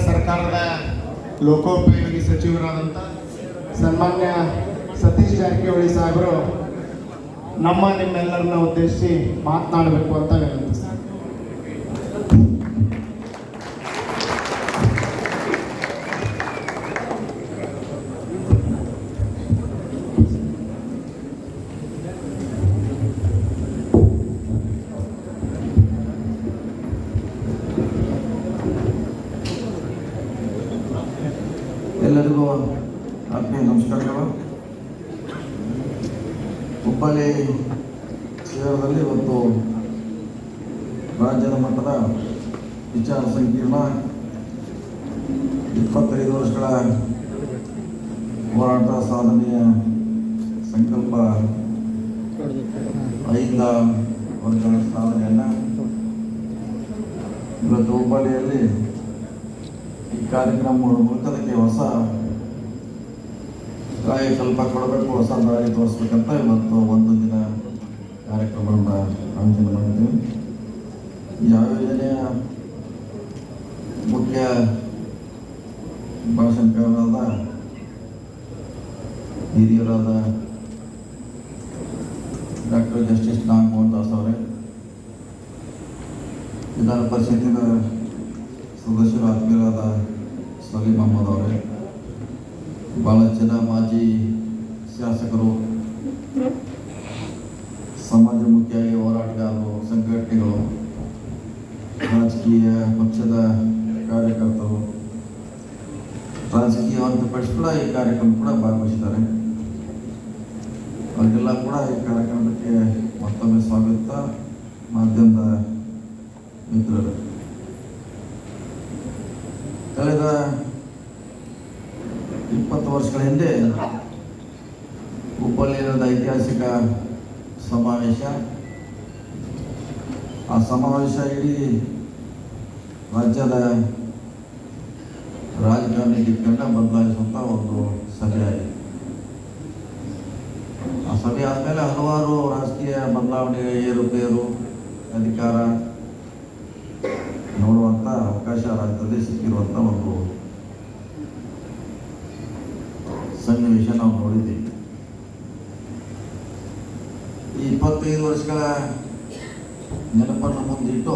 ಸರ್ಕಾರದ ಲೋಕೋಪಯೋಗಿ ಸಚಿವರಾದಂಥ ಸನ್ಮಾನ್ಯ ಸತೀಶ್ ಜಾರಕಿಹೊಳಿ ಸಾಹೇಬರು ನಿಮ್ಮೆಲ್ಲರನ್ನ ಉದ್ದೇಶಿಸಿ ಮಾತನಾಡಬೇಕು ಅಂತ ವಿನಂತಿಸ್ತೀನಿ. ಎಲ್ಲರಿಗೂ ಆತ್ಮೀಯ ನಮಸ್ಕಾರಗಳು. ಹುಬ್ಬಳ್ಳಿ ಕ್ಷೇತ್ರದಲ್ಲಿ ಇವತ್ತು ರಾಜ್ಯದ ಮಟ್ಟದ ವಿಚಾರ ಸಂಕಿರಣ 25 ವರ್ಷಗಳ ಹೋರಾಟ ಸಾಧನೆಯ ಸಂಕಲ್ಪ 5 ವರ್ಷಗಳ ಸಾಧನೆಯನ್ನು ಇವತ್ತು ಹುಬ್ಬಳ್ಳಿಯಲ್ಲಿ ಈ ಕಾರ್ಯಕ್ರಮ ಮೂಲಕ ಅದಕ್ಕೆ ಹೊಸ ಕಾಯಕಲ್ಪ ಕೊಡಬೇಕು, ಹೊಸ ದಾರಿ ತೋರಿಸ್ಬೇಕಂತ ಇವತ್ತು ಒಂದು ದಿನ ಕಾರ್ಯಕ್ರಮವನ್ನು ಆಯೋಜನೆ ಮಾಡಿದ್ದೀವಿ. ಈ ಆಯೋಜನೆಯ ಮುಖ್ಯ ಭಾಷಣಕಾರರಾದ ಹಿರಿಯರಾದ ಡಾಕ್ಟರ್ ಜಸ್ಟಿಸ್ ನಾಗಮೋಹನ್ ದಾಸ್ ಅವರೇ, ವಿಧಾನ ಪರಿಷತ್ತಿನ ಸದಸ್ಯರು ಆತ್ಮೀಯರಾದ ಸಲೀಂ ಅಹಮದ್ ಅವರೇ, ಭಾಳ ಜನ ಮಾಜಿ ಶಾಸಕರು, ಸಮಾಜಮುಖಿಯಾಗಿ ಹೋರಾಟಗಾರರು, ಸಂಘಟನೆಗಳು, ರಾಜಕೀಯ ಪಕ್ಷದ ಕಾರ್ಯಕರ್ತರು, ರಾಜಕೀಯ ಹೊರತುಪಡಿಸಿ ಕೂಡ ಈ ಕಾರ್ಯಕ್ರಮ ಕೂಡ ಭಾಗವಹಿಸಿದ್ದಾರೆ. ಅವರಿಗೆಲ್ಲ ಕೂಡ ಈ ಕಾರ್ಯಕ್ರಮಕ್ಕೆ ಮತ್ತೊಮ್ಮೆ ಸ್ವಾಗತ. ಮಾಧ್ಯಮದ ಮಿತ್ರರು, ಕಳೆದ 20 ವರ್ಷಗಳ ಹಿಂದೆ ಹುಬ್ಬಳ್ಳಿಯಲ್ಲಿ ಐತಿಹಾಸಿಕ ಸಮಾವೇಶ. ಆ ಸಮಾವೇಶ ಇಡೀ ರಾಜ್ಯದ ರಾಜಕಾರಣಿ ದಿಕ್ಕನ್ನು ಬದಲಾಯಿಸುವಂಥ ಒಂದು ಸಭೆಯಾಗಿದೆ. ಆ ಸಭೆ ಆದಮೇಲೆ ಹಲವಾರು ರಾಜಕೀಯ ಬದಲಾವಣೆ, ಏರುಪೇರು, ಅಧಿಕಾರ ನೋಡುವಂಥ ಅವಕಾಶ ರಾಜ್ಯದಲ್ಲಿ ಸಿಕ್ಕಿರುವಂಥ ಒಂದು ಸನ್ನಿವೇಶ ನಾವು ನೋಡಿದ್ದೀವಿ. ಈ 25 ವರ್ಷಗಳ ನೆನಪನ್ನು ಮುಂದಿಟ್ಟು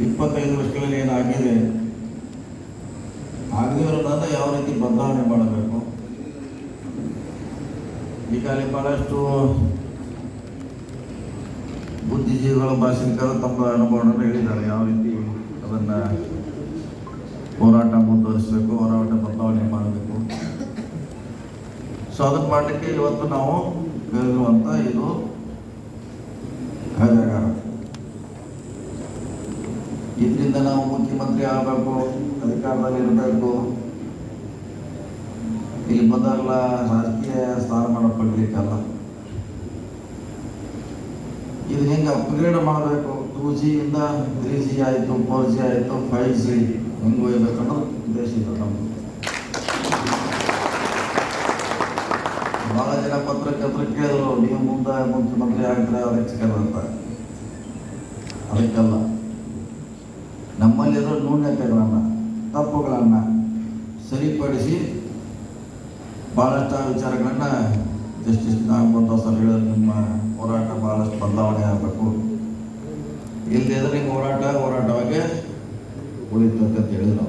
25 ವರ್ಷಗಳಲ್ಲಿ ಏನಾಗಿದೆ, ಆಗದಿರೋದನ್ನು ಯಾವ ರೀತಿ ಬದಲಾವಣೆ ಮಾಡಬೇಕು. ಈಗಾಗಲೇ ಬಹಳಷ್ಟು ಬುದ್ಧಿಜೀವಿಗಳು, ಭಾಷಣಿಕರು ತಮ್ಮ ಅನುಭವವನ್ನು ಹೇಳಿದ್ದಾರೆ, ಯಾವ ರೀತಿ ಅದನ್ನು ಹೋರಾಟ ಮುಂದುವರಿಸಬೇಕು, ಹೋರಾಟ ಬದಲಾವಣೆ ಮಾಡಬೇಕು. ಸೊ ಅದನ್ನು ಮಾಡಲಿಕ್ಕೆ ಇವತ್ತು ನಾವು ಕರೆದಿರುವಂಥ ಇದು ಕಾರ್ಯಾಗಾರ. ಇದರಿಂದ ನಾವು ಮುಖ್ಯಮಂತ್ರಿ ಆಗಬೇಕು, ಅಧಿಕಾರದಲ್ಲಿ ಇರಬೇಕು, ಇಲ್ಲಿ ಬಂದಾಗಲ ರಾಜಕೀಯ ಸ್ಥಾನಮಾನ ಪಡಲಿಕ್ಕಲ್ಲ. ಇದು ಹೆಂಗೆ ಅಪ್ಗ್ರೇಡ್ ಮಾಡಬೇಕು, 2G ಇಂದ 3G ಆಯಿತು, 4G ಆಯಿತು, 5G ಹೆಂಗೆ ಒಯ್ಬೇಕನ್ನೋದು ಉದ್ದೇಶ ಇದೆ ನಮ್ಮದು. ಭಾಳ ಜನ ಪತ್ರ ಕೇಳಿದ್ರು, ನೀವು ಮುಂದೆ ಮುಖ್ಯಮಂತ್ರಿ ಆಗ್ತಾರೆ ಅದಕ್ಕೆ ಸಿಕ್ಕಲ್ಲ. ಅದಕ್ಕಲ್ಲ, ನಮ್ಮಲ್ಲಿರೋ ನ್ಯೂನತೆಗಳನ್ನು, ತಪ್ಪುಗಳನ್ನು ಸರಿಪಡಿಸಿ ಭಾಳಷ್ಟು ವಿಚಾರಗಳನ್ನು ಜಸ್ಟಿಸ್ ನಾಗಮೋಹನ್ ದಾಸ್ ಅವರು ಹೇಳಿದ್ರು, ನಿಮ್ಮ ಹೋರಾಟ ಭಾಳಷ್ಟು ಬದಲಾವಣೆ ಆಗಬೇಕು, ಇಲ್ಲದಿದ್ರೆ ನಿಮ್ಮ ಹೋರಾಟವಾಗಿ ಉಳಿತು ಅಂತ ಹೇಳಿದ್ರು.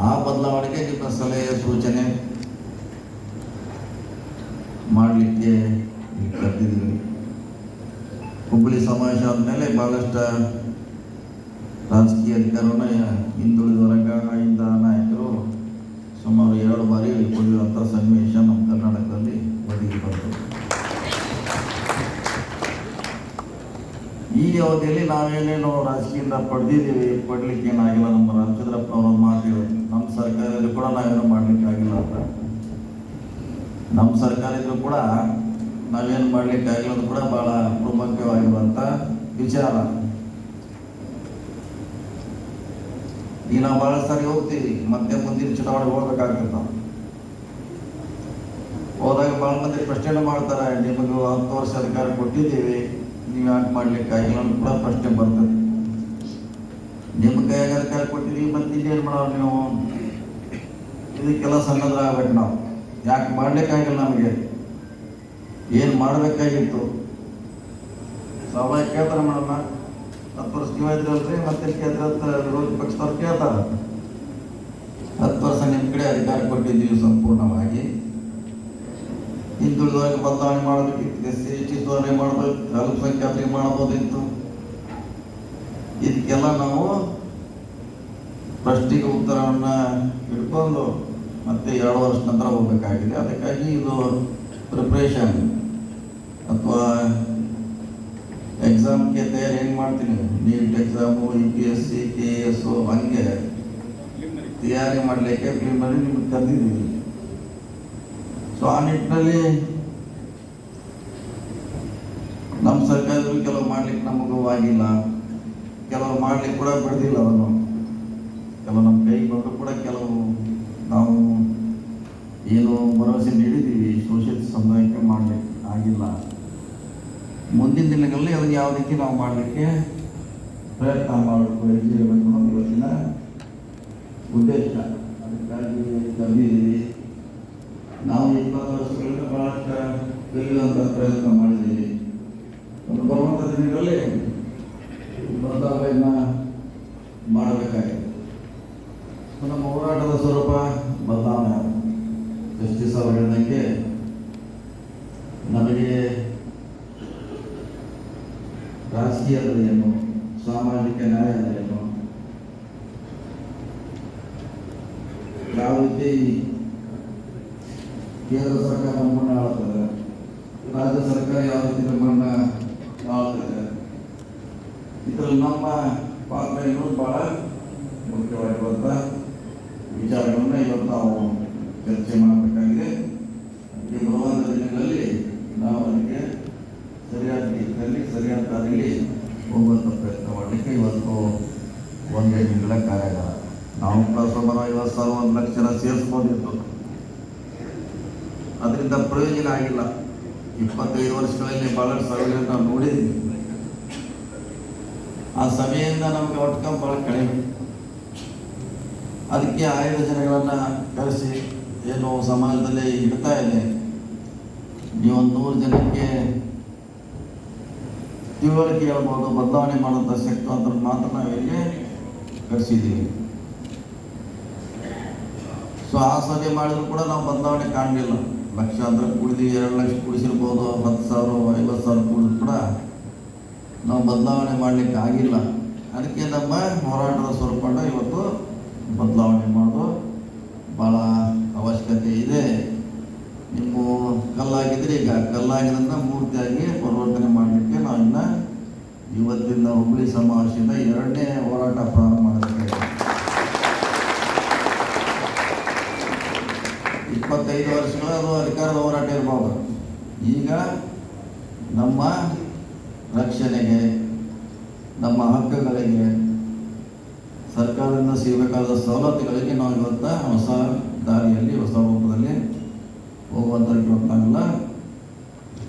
ಆ ಬದಲಾವಣೆಗೆ ನಿಮ್ಮ ಸಲಹೆ ಸೂಚನೆ ಮಾಡಲಿಕ್ಕೆ ಕರೆದಿದ್ದೀವಿ. ಹುಬ್ಬಳ್ಳಿ ಸಮಾವೇಶ ಆದಮೇಲೆ ಭಾಳಷ್ಟು ರಾಜಕೀಯ ಅಧಿಕಾರವನ್ನು ಹಿಂದುಳಿದ ವರ್ಗದಿಂದ ನಾಯಕರು ಸುಮಾರು 2 ಬಾರಿ ಕೊಡುವಂಥ ಸನ್ನಿವೇಶ ನಮ್ಮ ಕರ್ನಾಟಕದಲ್ಲಿ ಒದಗಿ ಬಂತು. ಈ ಅವಧಿಯಲ್ಲಿ ನಾವೇನೇನು ರಾಜಕೀಯದಿಂದ ಪಡೆದಿದ್ದೀವಿ, ಪಡಲಿಕ್ಕೆ ಏನಾಗಿಲ್ಲ. ನಮ್ಮ ರಾಮಚಂದ್ರಪ್ಪನವರ ಮಾತು, ನಮ್ಮ ಸರ್ಕಾರದಲ್ಲಿ ಕೂಡ ನಾವೇನು ಮಾಡಲಿಕ್ಕೆ ಆಗಿಲ್ಲ ಅಂತ. ನಮ್ಮ ಸರ್ಕಾರ ಇದ್ರೂ ಕೂಡ ನಾವೇನು ಮಾಡಲಿಕ್ಕೆ ಆಗಿಲ್ಲ ಕೂಡ ಭಾಳ ಪ್ರಮುಖವಾಗಿರುವಂಥ ವಿಚಾರ. ಈಗ ನಾವು ಭಾಳ ಸಾರಿ ಹೋಗ್ತೀವಿ, ಮತ್ತೆ ಮುಂದಿನ ಚುನಾವಣೆಗೆ ಹೋಗ್ಬೇಕಾಗ್ತದೆ. ನಾವು ಹೋದಾಗ ಭಾಳ ಮಂದಿ ಪ್ರಶ್ನೆ ಮಾಡ್ತಾರೆ, ನಿಮಗೂ 10 ವರ್ಷ ಅಧಿಕಾರ ಕೊಟ್ಟಿದ್ದೀವಿ, ನೀವು ಯಾಕೆ ಮಾಡ್ಲಿಕ್ಕಾಗಿಲ್ಲ ಅಂತ ಕೂಡ ಪ್ರಶ್ನೆ ಬರ್ತದೆ. ನಿಮ್ಮ ಕೈಯಾಗ ಅಧಿಕಾರ ಕೊಟ್ಟಿದ್ದೀವಿ, ಮತ್ತೆ ಇನ್ನೇನು ಮಾಡೋರು ನೀವು? ಇದಕ್ಕೆಲ್ಲ ಸನ್ನದ್ರಾಗಬೇಕು ನಾವು. ಯಾಕೆ ಮಾಡ್ಲಿಕ್ಕಾಗಿಲ್ಲ, ನಮಗೆ ಏನು ಮಾಡಬೇಕಾಗಿತ್ತು? ಸ್ವಾಭಾವಿಕ ಕೇಳ್ತಾರೆ ಮೇಡಮ್ಮ, 10 ವರ್ಷ ನೀವು ಇದ್ರಲ್ರಿ, ಮತ್ತೆ ಕೇಳಿದ್ರೆ ವಿರೋಧ ಪಕ್ಷದವ್ರು ಕೇಳ್ತಾರೆ. 10 ವರ್ಷ ನಿಮ್ಮ ಕಡೆ ಅಧಿಕಾರ ಕೊಟ್ಟಿದ್ದೀವಿ ಸಂಪೂರ್ಣವಾಗಿ, ಹಿಂದುಳಿದವರಿಗೆ ಬದಲಾವಣೆ ಮಾಡಬೇಕಿತ್ತು, SC ಸುಧಾರಣೆ ಮಾಡಬೇಕು, ಅಲ್ಪಸಂಖ್ಯಾತರಿಗೆ ಮಾಡಬಹುದಿತ್ತು. ಇದಕ್ಕೆಲ್ಲ ನಾವು ಪ್ರಶ್ನೆಗೆ ಉತ್ತರವನ್ನು ಹಿಡ್ಕೊಂಡು ಮತ್ತೆ 2 ವರ್ಷ ನಂತರ ಹೋಗಬೇಕಾಗಿದೆ. ಅದಕ್ಕಾಗಿ ಇದು ಪ್ರಿಪ್ರೇಷನ್ ಅಥವಾ ಎಕ್ಸಾಮ್ಗೆ ತಯಾರಿ ಹೆಂಗೆ ಮಾಡ್ತೀನಿ, ನೀಟ್ ಎಕ್ಸಾಮು, UPSC, KS ಹಂಗೆ ತಯಾರಿ ಮಾಡಲಿಕ್ಕೆ ಪ್ರಿಲಿಮಿನರಿ ನಿಮ್ಗೆ ತಂದಿದ್ದೀವಿ. ಸೊ ಆ ನಿಟ್ಟಿನಲ್ಲಿ ನಮ್ಮ ಸರ್ಕಾರದಲ್ಲಿ ಕೆಲವು ಮಾಡ್ಲಿಕ್ಕೆ ನಮಗೂ ಆಗಿಲ್ಲ, ಕೆಲವು ಮಾಡ್ಲಿಕ್ಕೆ ಕೂಡ ಬಿಡ್ದಿಲ್ಲ. ಅದನ್ನು ಕೆಲವು ನಮ್ಮ ಕೈಗೆ ಬಂದರೂ ಕೂಡ ಕೆಲವು ನಾವು ಏನು ಭರವಸೆ ನೀಡಿದ್ದೀವಿ ಸೋಷಿಯಲ್ ಸಮುದಾಯಕ್ಕೆ ಮಾಡಲಿಕ್ಕೆ ಆಗಿಲ್ಲ. ಮುಂದಿನ ದಿನಗಳಲ್ಲಿ ಅದನ್ನು ಯಾವ ರೀತಿ ನಾವು ಮಾಡಲಿಕ್ಕೆ ಪ್ರಯತ್ನ ಮಾಡಬೇಕು ಅನ್ನೋದು ಇವತ್ತಿನ ಉದ್ದೇಶ. ಅದಕ್ಕಾಗಿ ತಂದಿದ್ದೀವಿ. ನಾವು 20 ವರ್ಷಗಳಿಂದ ಬಹಳಷ್ಟು ಕಲಿಯುವಂಥ ಪ್ರಯತ್ನ ಮಾಡಿದ್ದೀವಿ. ಒಂದು ಬರುವಂಥ ದಿನಗಳಲ್ಲಿ ಬದಲಾವಣೆಯನ್ನು ಮಾಡಬೇಕಾಗಿದೆ. ನಮ್ಮ ಹೋರಾಟದ ಸ್ವರೂಪ ಬದಲಾವಣೆ. ಜಸ್ಟಿಸ್ ಅವರು ಹೇಳಿದಂಗೆ ನಮಗೆ ರಾಜಕೀಯದ ಏನು, ಸಾಮಾಜಿಕ ನ್ಯಾಯದ ಏನು, ಯಾವ ರೀತಿ ಕೇಂದ್ರ ಸರ್ಕಾರ ನಮ್ಮನ್ನು ಆಳ್ತದೆ, ರಾಜ್ಯ ಸರ್ಕಾರ ಯಾವ ರೀತಿ ನಮ್ಮನ್ನು ಆಳ್ತದೆ, ಇದರಲ್ಲಿ ನಮ್ಮ ಪಾತ್ರ ಏನು ಬಹಳ ಮುಖ್ಯವಾಗಿರುವಂಥ ವಿಚಾರಗಳನ್ನು ಇವತ್ತು ನಾವು ಚರ್ಚೆ ಮಾಡಬೇಕಾಗಿದೆ. ಈ ಬರುವಂಥ ದಿನಗಳಲ್ಲಿ ನಾವು ಅದಕ್ಕೆ ಸರಿಯಾದ ರೀತಿಯಲ್ಲಿ ಸರಿಯಾದ ದಾರಿಯಲ್ಲಿ ಹೋಗುವಂಥ ಪ್ರಯತ್ನ ಮಾಡಲಿಕ್ಕೆ ಇವತ್ತು 1 ದಿನಗಳ ಕಾರ್ಯಾಗಾರ. ನಾವು ಕೂಡ ಸುಮಾರು 50,000 1 ಲಕ್ಷ ಜನ ಸೇರಿಸ್ಬೋದಿತ್ತು. ಅದರಿಂದ ಪ್ರಯೋಜನ ಆಗಿಲ್ಲ. 25 ವರ್ಷಗಳಲ್ಲಿ ಭಾಳಷ್ಟು ಸಭೆಗಳನ್ನು ನಾವು ನೋಡಿದ್ದೀವಿ. ಆ ಸಭೆಯಿಂದ ನಮಗೆ ಔಟ್ಕಮ್ ಭಾಳ ಕಡಿಮೆ. ಅದಕ್ಕೆ ಆಯ್ದ ಜನಗಳನ್ನು ಕರೆಸಿ ಏನು ಸಮಾಜದಲ್ಲಿ ಇಡ್ತಾ ಇದೆ, ನೀವೊಂದು 100 ಜನಕ್ಕೆ ತಿಳುವಳಿಕೆ ಹೇಳ್ಬೋದು, ಬದಲಾವಣೆ ಮಾಡುವಂಥ ಶಕ್ತಿ ಅಂತ ಮಾತ್ರ ನಾವಿಲ್ಲಿ ಕರೆಸಿದ್ದೀವಿ. ಸೊ ಆ ಸಭೆ ಮಾಡಿದ್ರು ಕೂಡ ನಾವು ಬದಲಾವಣೆ ಕಾಣಲಿಲ್ಲ. ಲಕ್ಷಾಂತರ ಕೂಡಿದ್ವಿ, 2 ಲಕ್ಷ ಕೂಡಿಸಿರ್ಬೋದು, 10,000 50,000 ಕೂಡಿದ್ರು ಕೂಡ ನಾವು ಬದಲಾವಣೆ ಮಾಡಲಿಕ್ಕೆ ಆಗಿಲ್ಲ. ಅದಕ್ಕೆ ನಮ್ಮ ಹೋರಾಟದ ಸ್ವರೂಪಂಡ ಇವತ್ತು ಬದಲಾವಣೆ ಮಾಡೋದು ಭಾಳ ಅವಶ್ಯಕತೆ ಇದೆ. ನೀವು ಕಲ್ಲಾಗಿದ್ರೆ ಈಗ ಕಲ್ಲಾಗಿದ್ದನ್ನು ಮೂರ್ತಿಯಾಗಿ ಪರಿವರ್ತನೆ ಮಾಡಲಿಕ್ಕೆ ನಾವು ಇನ್ನು ಇವತ್ತಿನ ಹುಬ್ಬಳ್ಳಿ ಸಮಾವೇಶದಿಂದ 2ನೇ ಹೋರಾಟ ಪ್ರಾರಂಭ ಮಾಡಬೇಕು. 25 ವರ್ಷಗಳ ಅದು ಅಧಿಕಾರದ ಹೋರಾಟ ಇರ್ಬೋದು. ಈಗ ನಮ್ಮ ರಕ್ಷಣೆಗೆ, ನಮ್ಮ ಹಕ್ಕುಗಳಿಗೆ, ಸರ್ಕಾರದಿಂದ ಸಿಗಬೇಕಾದ ಸವಲತ್ತುಗಳಿಗೆ ನಾವು ಇವತ್ತು ಹೊಸ ದಾರಿಯಲ್ಲಿ, ಹೊಸ ರೂಪದಲ್ಲಿ ಹೋಗುವಂಥ ನಾವೆಲ್ಲ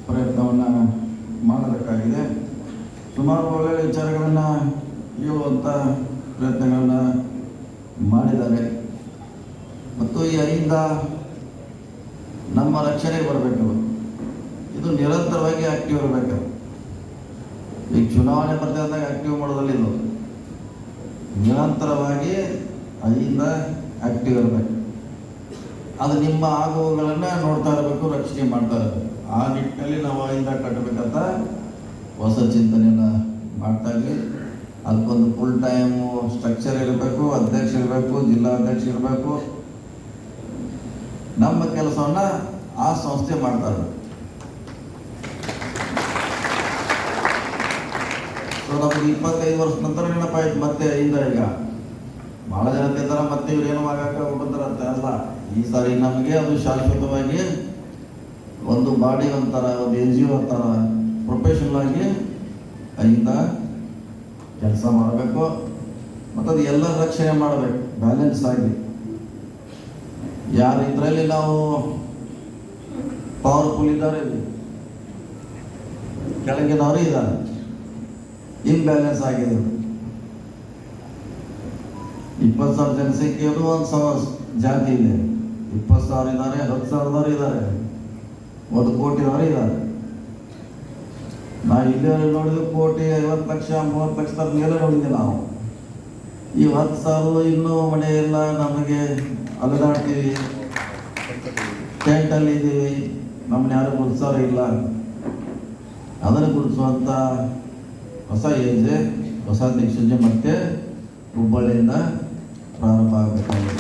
ಪ್ರಯತ್ನವನ್ನು ಮಾಡಬೇಕಾಗಿದೆ. ಸುಮಾರು ಒಳ್ಳೆಯ ವಿಚಾರಗಳನ್ನು ಹೇಳುವಂಥ ಪ್ರಯತ್ನಗಳನ್ನು ಮಾಡಿದ್ದಾರೆ. ಮತ್ತು ಈ ಅಹಿಂದ ನಮ್ಮ ರಕ್ಷಣೆಗೆ ಬರಬೇಕು. ಇದು ನಿರಂತರವಾಗಿ ಆಕ್ಟಿವ್ ಇರಬೇಕು. ಈಗ ಚುನಾವಣೆ ಬರ್ತಿದ್ದಾಗ ಆಕ್ಟಿವ್ ಮಾಡೋದಲ್ಲಿ ಇದು ನಿರಂತರವಾಗಿ ಅಹಿಂದ ಆಕ್ಟಿವ್ ಇರಬೇಕು. ಅದು ನಿಮ್ಮ ಆಗುವಗಳನ್ನು ನೋಡ್ತಾ ಇರಬೇಕು, ರಕ್ಷಣೆ ಮಾಡ್ತಾ ಇರಬೇಕು. ಆ ನಿಟ್ಟಿನಲ್ಲಿ ನಾವು ಅಹಿಂದ ಕಟ್ಟಬೇಕಂತ ಹೊಸ ಚಿಂತನೆಯನ್ನು ಮಾಡ್ತಾ ಇದ್ವಿ. ಅದಕ್ಕೊಂದು ಫುಲ್ ಟೈಮು ಸ್ಟ್ರಕ್ಚರ್ ಇರಬೇಕು, ಅಧ್ಯಕ್ಷ ಇರಬೇಕು, ಜಿಲ್ಲಾಧ್ಯಕ್ಷ ಇರಬೇಕು. ನಮ್ಮ ಕೆಲಸವನ್ನು ಆ ಸಂಸ್ಥೆ ಮಾಡ್ತಾ ಇರಬೇಕು. ಸೊ ನಮಗೆ 25 ವರ್ಷ ನಂತರ ನೆನಪಾಯ್ತು ಮತ್ತೆ ಅಹಿಂದ. ಈಗ ಭಾಳ ಜನ ತಿಂತಾರೆ, ಮತ್ತೆ ಇವ್ರು ಏನೋ ಆಗಕ್ಕೆ ಹೋಗ್ತಾರಂತ ಅಲ್ಲ. ಈ ಸಾರಿ ನಮಗೆ ಅದು ಶಾಶ್ವತವಾಗಿ ಒಂದು ಬಾಡಿ ಅಂತಾರ, ಒಂದು NGO ಅಂತಾರ, ಪ್ರೊಫೆಷನಲ್ ಆಗಿ ಅಹಿಂದ ಕೆಲಸ ಮಾಡಬೇಕು. ಮತ್ತು ಅದು ಎಲ್ಲ ರಕ್ಷಣೆ ಮಾಡಬೇಕು, ಬ್ಯಾಲೆನ್ಸ್ ಆಗಿ. ಯಾರು ಇದರಲ್ಲಿ ನಾವು ಪವರ್ಫುಲ್ ಇದ್ದಾರೆ, ಕೆಳಗಿನವರು ಇದ್ದಾರೆ, ಇಂಬ್ಯಾಲೆನ್ಸ್ ಆಗಿದೆ. 20,000 ಜನಸಂಖ್ಯೆಯಲ್ಲೂ 1,000 ಜಾತಿ ಇದೆ. 20,000 ಇದ್ದಾರೆ, 10,000 ಇದ್ದಾರೆ, 1 ಕೋಟಿದವರು ಇದ್ದಾರೆ. ನಾವು ಇಲ್ಲಿವರೆಗೆ ನೋಡಿದ್ವಿ 1,50,00,000 30 ಲಕ್ಷದ ಮೇಲೆ ನೋಡಿದ್ವಿ ನಾವು. ಈ 10,000 ಇನ್ನೂ ಮನೆ ಇಲ್ಲ, ನಮಗೆ ಅಲೆದಾಡ್ತೀವಿ, ಟೆಂಟಲ್ಲಿ ಇದ್ದೀವಿ, ನಮ್ಮನ್ನ ಯಾರು ಗುರುತಿಸೋರು ಇಲ್ಲ. ಅದನ್ನು ಗುರುತಿಸುವಂಥ ಹೊಸ ಯೋಜನೆ, ಹೊಸ ದಿಕ್ಸೂಚನೆ ಮತ್ತೆ ಹುಬ್ಬಳ್ಳಿಯಿಂದ ಪ್ರಾರಂಭ ಆಗಬೇಕಾಗಿದೆ.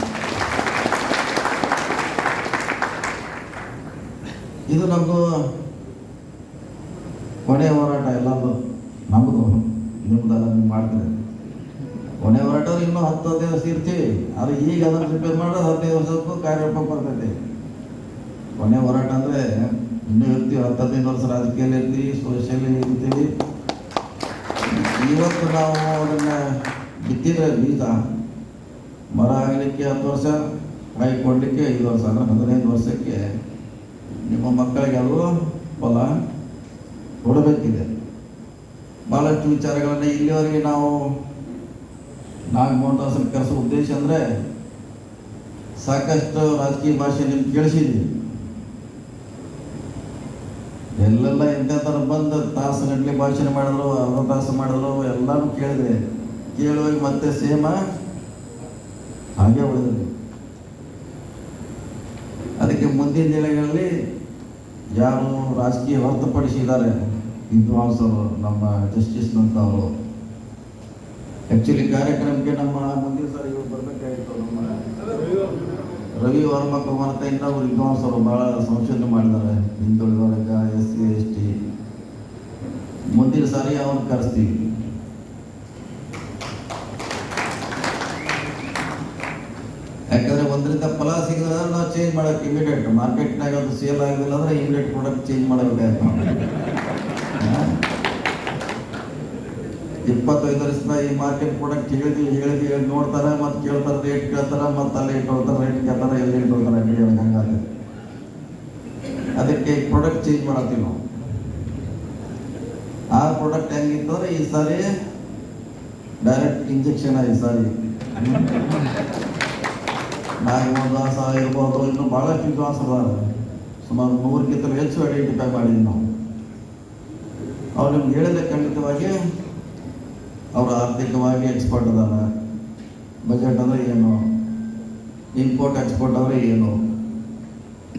ಇದು ನಮ್ಮದು ಕೊನೆಯ ಹೋರಾಟ. ಎಲ್ಲರೂ ನಮ್ಮದು, ನಿಮ್ಮದೆಲ್ಲ ನೀವು ಮಾಡ್ತೀರಿ. ಕೊನೆ ಹೋರಾಟ ಇನ್ನೂ 10 ದಿವಸ ಇರ್ತೀವಿ. ಅದು ಈಗ ಅದನ್ನು ಪ್ರಿಪೇರ್ ಮಾಡೋದು 15 ವರ್ಷಕ್ಕೂ ಕಾರ್ಯರೂಪಕ್ಕೆ ಬರ್ತೈತಿ. ಕೊನೆ ಹೋರಾಟ ಅಂದರೆ ಇನ್ನೂ ಇರ್ತೀವಿ, 10-15 ವರ್ಷ ರಾಜಕೀಯಲ್ಲಿ ಇರ್ತೀವಿ, ಸೋಷಿಯಲಿ ಇರ್ತೀವಿ. ಇವತ್ತು ನಾವು ಅದನ್ನು ಬಿತ್ತಿದ್ರೆ ಬೀಜ ಮರ ಆಗಲಿಕ್ಕೆ 10 ವರ್ಷ, ಕಾಯಿ ಕೊಡಲಿಕ್ಕೆ 5 ವರ್ಷ, ಅಂದರೆ 15 ವರ್ಷಕ್ಕೆ ನಿಮ್ಮ ಮಕ್ಕಳಿಗೆ ಅದು ಫಲ ಕೊಡಬೇಕಿದೆ. ಭಾಳಷ್ಟು ವಿಚಾರಗಳನ್ನು ಇಲ್ಲಿವರೆಗೆ ನಾವು ನಾಗಮೋಹನ್ ದಾಸರ ಕರೆಸೋ ಉದ್ದೇಶ ಅಂದರೆ ಸಾಕಷ್ಟು ರಾಜಕೀಯ ಭಾಷೆ ನಿಮ್ಗೆ ಕೇಳಿಸಿದ್ವಿ. ಎಲ್ಲೆಲ್ಲ ಎಂತೆಂಥವ್ರು ಬಂದು ತಾಸುಗಟ್ಟಲೆ ಭಾಷಣ ಮಾಡಿದ್ರು, ಅರ್ಧ ತಾಸು ಮಾಡಿದ್ರು, ಎಲ್ಲರೂ ಕೇಳಿದೆ. ಕೇಳುವಾಗ ಮತ್ತೆ ಸೇಮ ಹಾಗೆ ಉಳಿದ್ರಿ. ಅದಕ್ಕೆ ಮುಂದಿನ ದಿನಗಳಲ್ಲಿ ಯಾರು ರಾಜಕೀಯ ಹೊರತುಪಡಿಸಿದ್ದಾರೆ ವಿದ್ವಾಂಸರು, ನಮ್ಮ ಜಸ್ಟಿಸ್ನಂಥವರು, ಆ್ಯಕ್ಚುಲಿ ಕಾರ್ಯಕ್ರಮಕ್ಕೆ ನಮ್ಮ ಮುಂದಿನ ಸಾರಿ ಇವರು ಬರಬೇಕಾಗಿತ್ತು. ನಮ್ಮ ರವಿ ವರ್ಮ ಕುಮಾರ್ ಇನ್ನೊಬ್ಬರು ವಿದ್ವಾಂಸರು ಭಾಳ ಸಂಶೋಧನೆ ಮಾಡಿದ್ದಾರೆ ಹಿಂದುಳಿದ ವರ್ಗ, SC ST. ಮುಂದಿನ ಸಾರಿ ಅವ್ರನ್ನ ಕರೆಸ್ತೀವಿ. ಯಾಕಂದರೆ ಒಂದರಿಂದ ಫಲ ಸಿಗದ್ರೆ ನಾವು ಚೇಂಜ್ ಮಾಡೋಕೆ ಇಮಿಡಿಯೇಟ್, ಮಾರ್ಕೆಟ್ನಾಗ ಅದು ಸೇಲ್ ಆಗಿಲ್ಲ ಅಂದರೆ ಇಮಿಡಿಯೇಟ್ ಪ್ರಾಡಕ್ಟ್ ಚೇಂಜ್ ಮಾಡಬೇಕಾಯ್ತು. 25 ವರ್ಷದ ಈ ಮಾರ್ಕೆಟ್ ಪ್ರಾಡಕ್ಟ್ ಹೇಳಿದ್ವಿ ನೋಡ್ತಾರೆ, ಮತ್ತು ಕೇಳ್ತಾರೆ, ರೇಟ್ ಕೇಳ್ತಾರೆ, ಮತ್ತು ಅಲ್ಲಿ ಇಟ್ಕೊಳ್ತಾರೆ, ರೇಟ್ ಕೇಳ್ತಾರೆ, ಎಲ್ಲಿ ಇಟ್ಕೊಳ್ತಾರೆ, ಅಂಗಡಿ ಹಂಗಾಗ್ತದೆ. ಅದಕ್ಕೆ ಪ್ರಾಡಕ್ಟ್ ಚೇಂಜ್ ಮಾಡತ್ತೀವಿ ನಾವು. ಆ ಪ್ರಾಡಕ್ಟ್ ಹೆಂಗಿತ್ತು ಅಂದರೆ ಈ ಸಾರಿ ಡೈರೆಕ್ಟ್ ಇಂಜೆಕ್ಷನ್. ಈ ಸಾರಿ ನಾಗಮೋಹನ್ ದಾಸ ಇರ್ಬೋದು, ಇನ್ನೂ ಭಾಳಷ್ಟು ವಿದ್ವಾಂಸರು ಸುಮಾರು 100ಕ್ಕಿಂತ ಹೆಚ್ಚು ಐಡೆಂಟಿಫೈ ಮಾಡಿದ್ವಿ ನಾವು. ಅವ್ರು ನಿಮ್ಗೆ ಹೇಳಿದ್ರೆ ಖಂಡಿತವಾಗಿ ಅವರು ಆರ್ಥಿಕವಾಗಿ ಎಕ್ಸ್ಪರ್ಟ್ ಅದಾರ. ಬಜೆಟ್ ಅಂದರೆ ಏನು, ಇಂಪೋರ್ಟ್ ಎಕ್ಸ್ಪೋರ್ಟ್ ಅಂದರೆ ಏನು,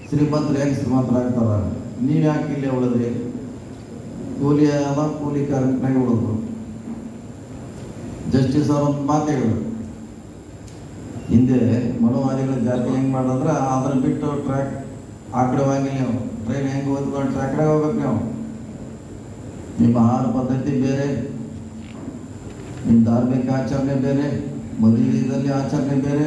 ಶ್ರೀಮಂತರು ಹೆಂಗೆ ಶ್ರೀಮಂತರಾಗ್ತಾರ, ನೀವು ಯಾಕೆ ಇಲ್ಲೇ ಉಳಿದ್ರಿ, ಕೂಲಿ ಅದ ಕೂಲಿ ಕಾರ್ಮಿಕನಾಗೆ ಉಳಿದ್ರು. ಜಸ್ಟಿಸ್ ಅವ್ರ ಒಂದು ಮಾತು ಹೇಳಿದ್ರು, ಹಿಂದೆ ಮನೋವಾದಿಗಳ ಜಾತಿ ಹೆಂಗೆ ಮಾಡಿದ್ರೆ ಅದನ್ನು ಬಿಟ್ಟು ಟ್ರ್ಯಾಕ್ ಆ ಕಡೆ ಹೋಗಿಲ್ಲ, ನೀವು ಟ್ರೈನ್ ಹೆಂಗೆ ಓದ್ಕೊಂಡು ಟ್ರ್ಯಾಕ್ನಾಗ ಹೋಗ್ಬೇಕು. ನೀವು ನಿಮ್ಮ ಆಹಾರ ಪದ್ಧತಿ ಬೇರೆ, ನಿಮ್ಮ ಧಾರ್ಮಿಕ ಆಚರಣೆ ಬೇರೆ, ಮದುವೆಯಲ್ಲಿ ಆಚರಣೆ ಬೇರೆ,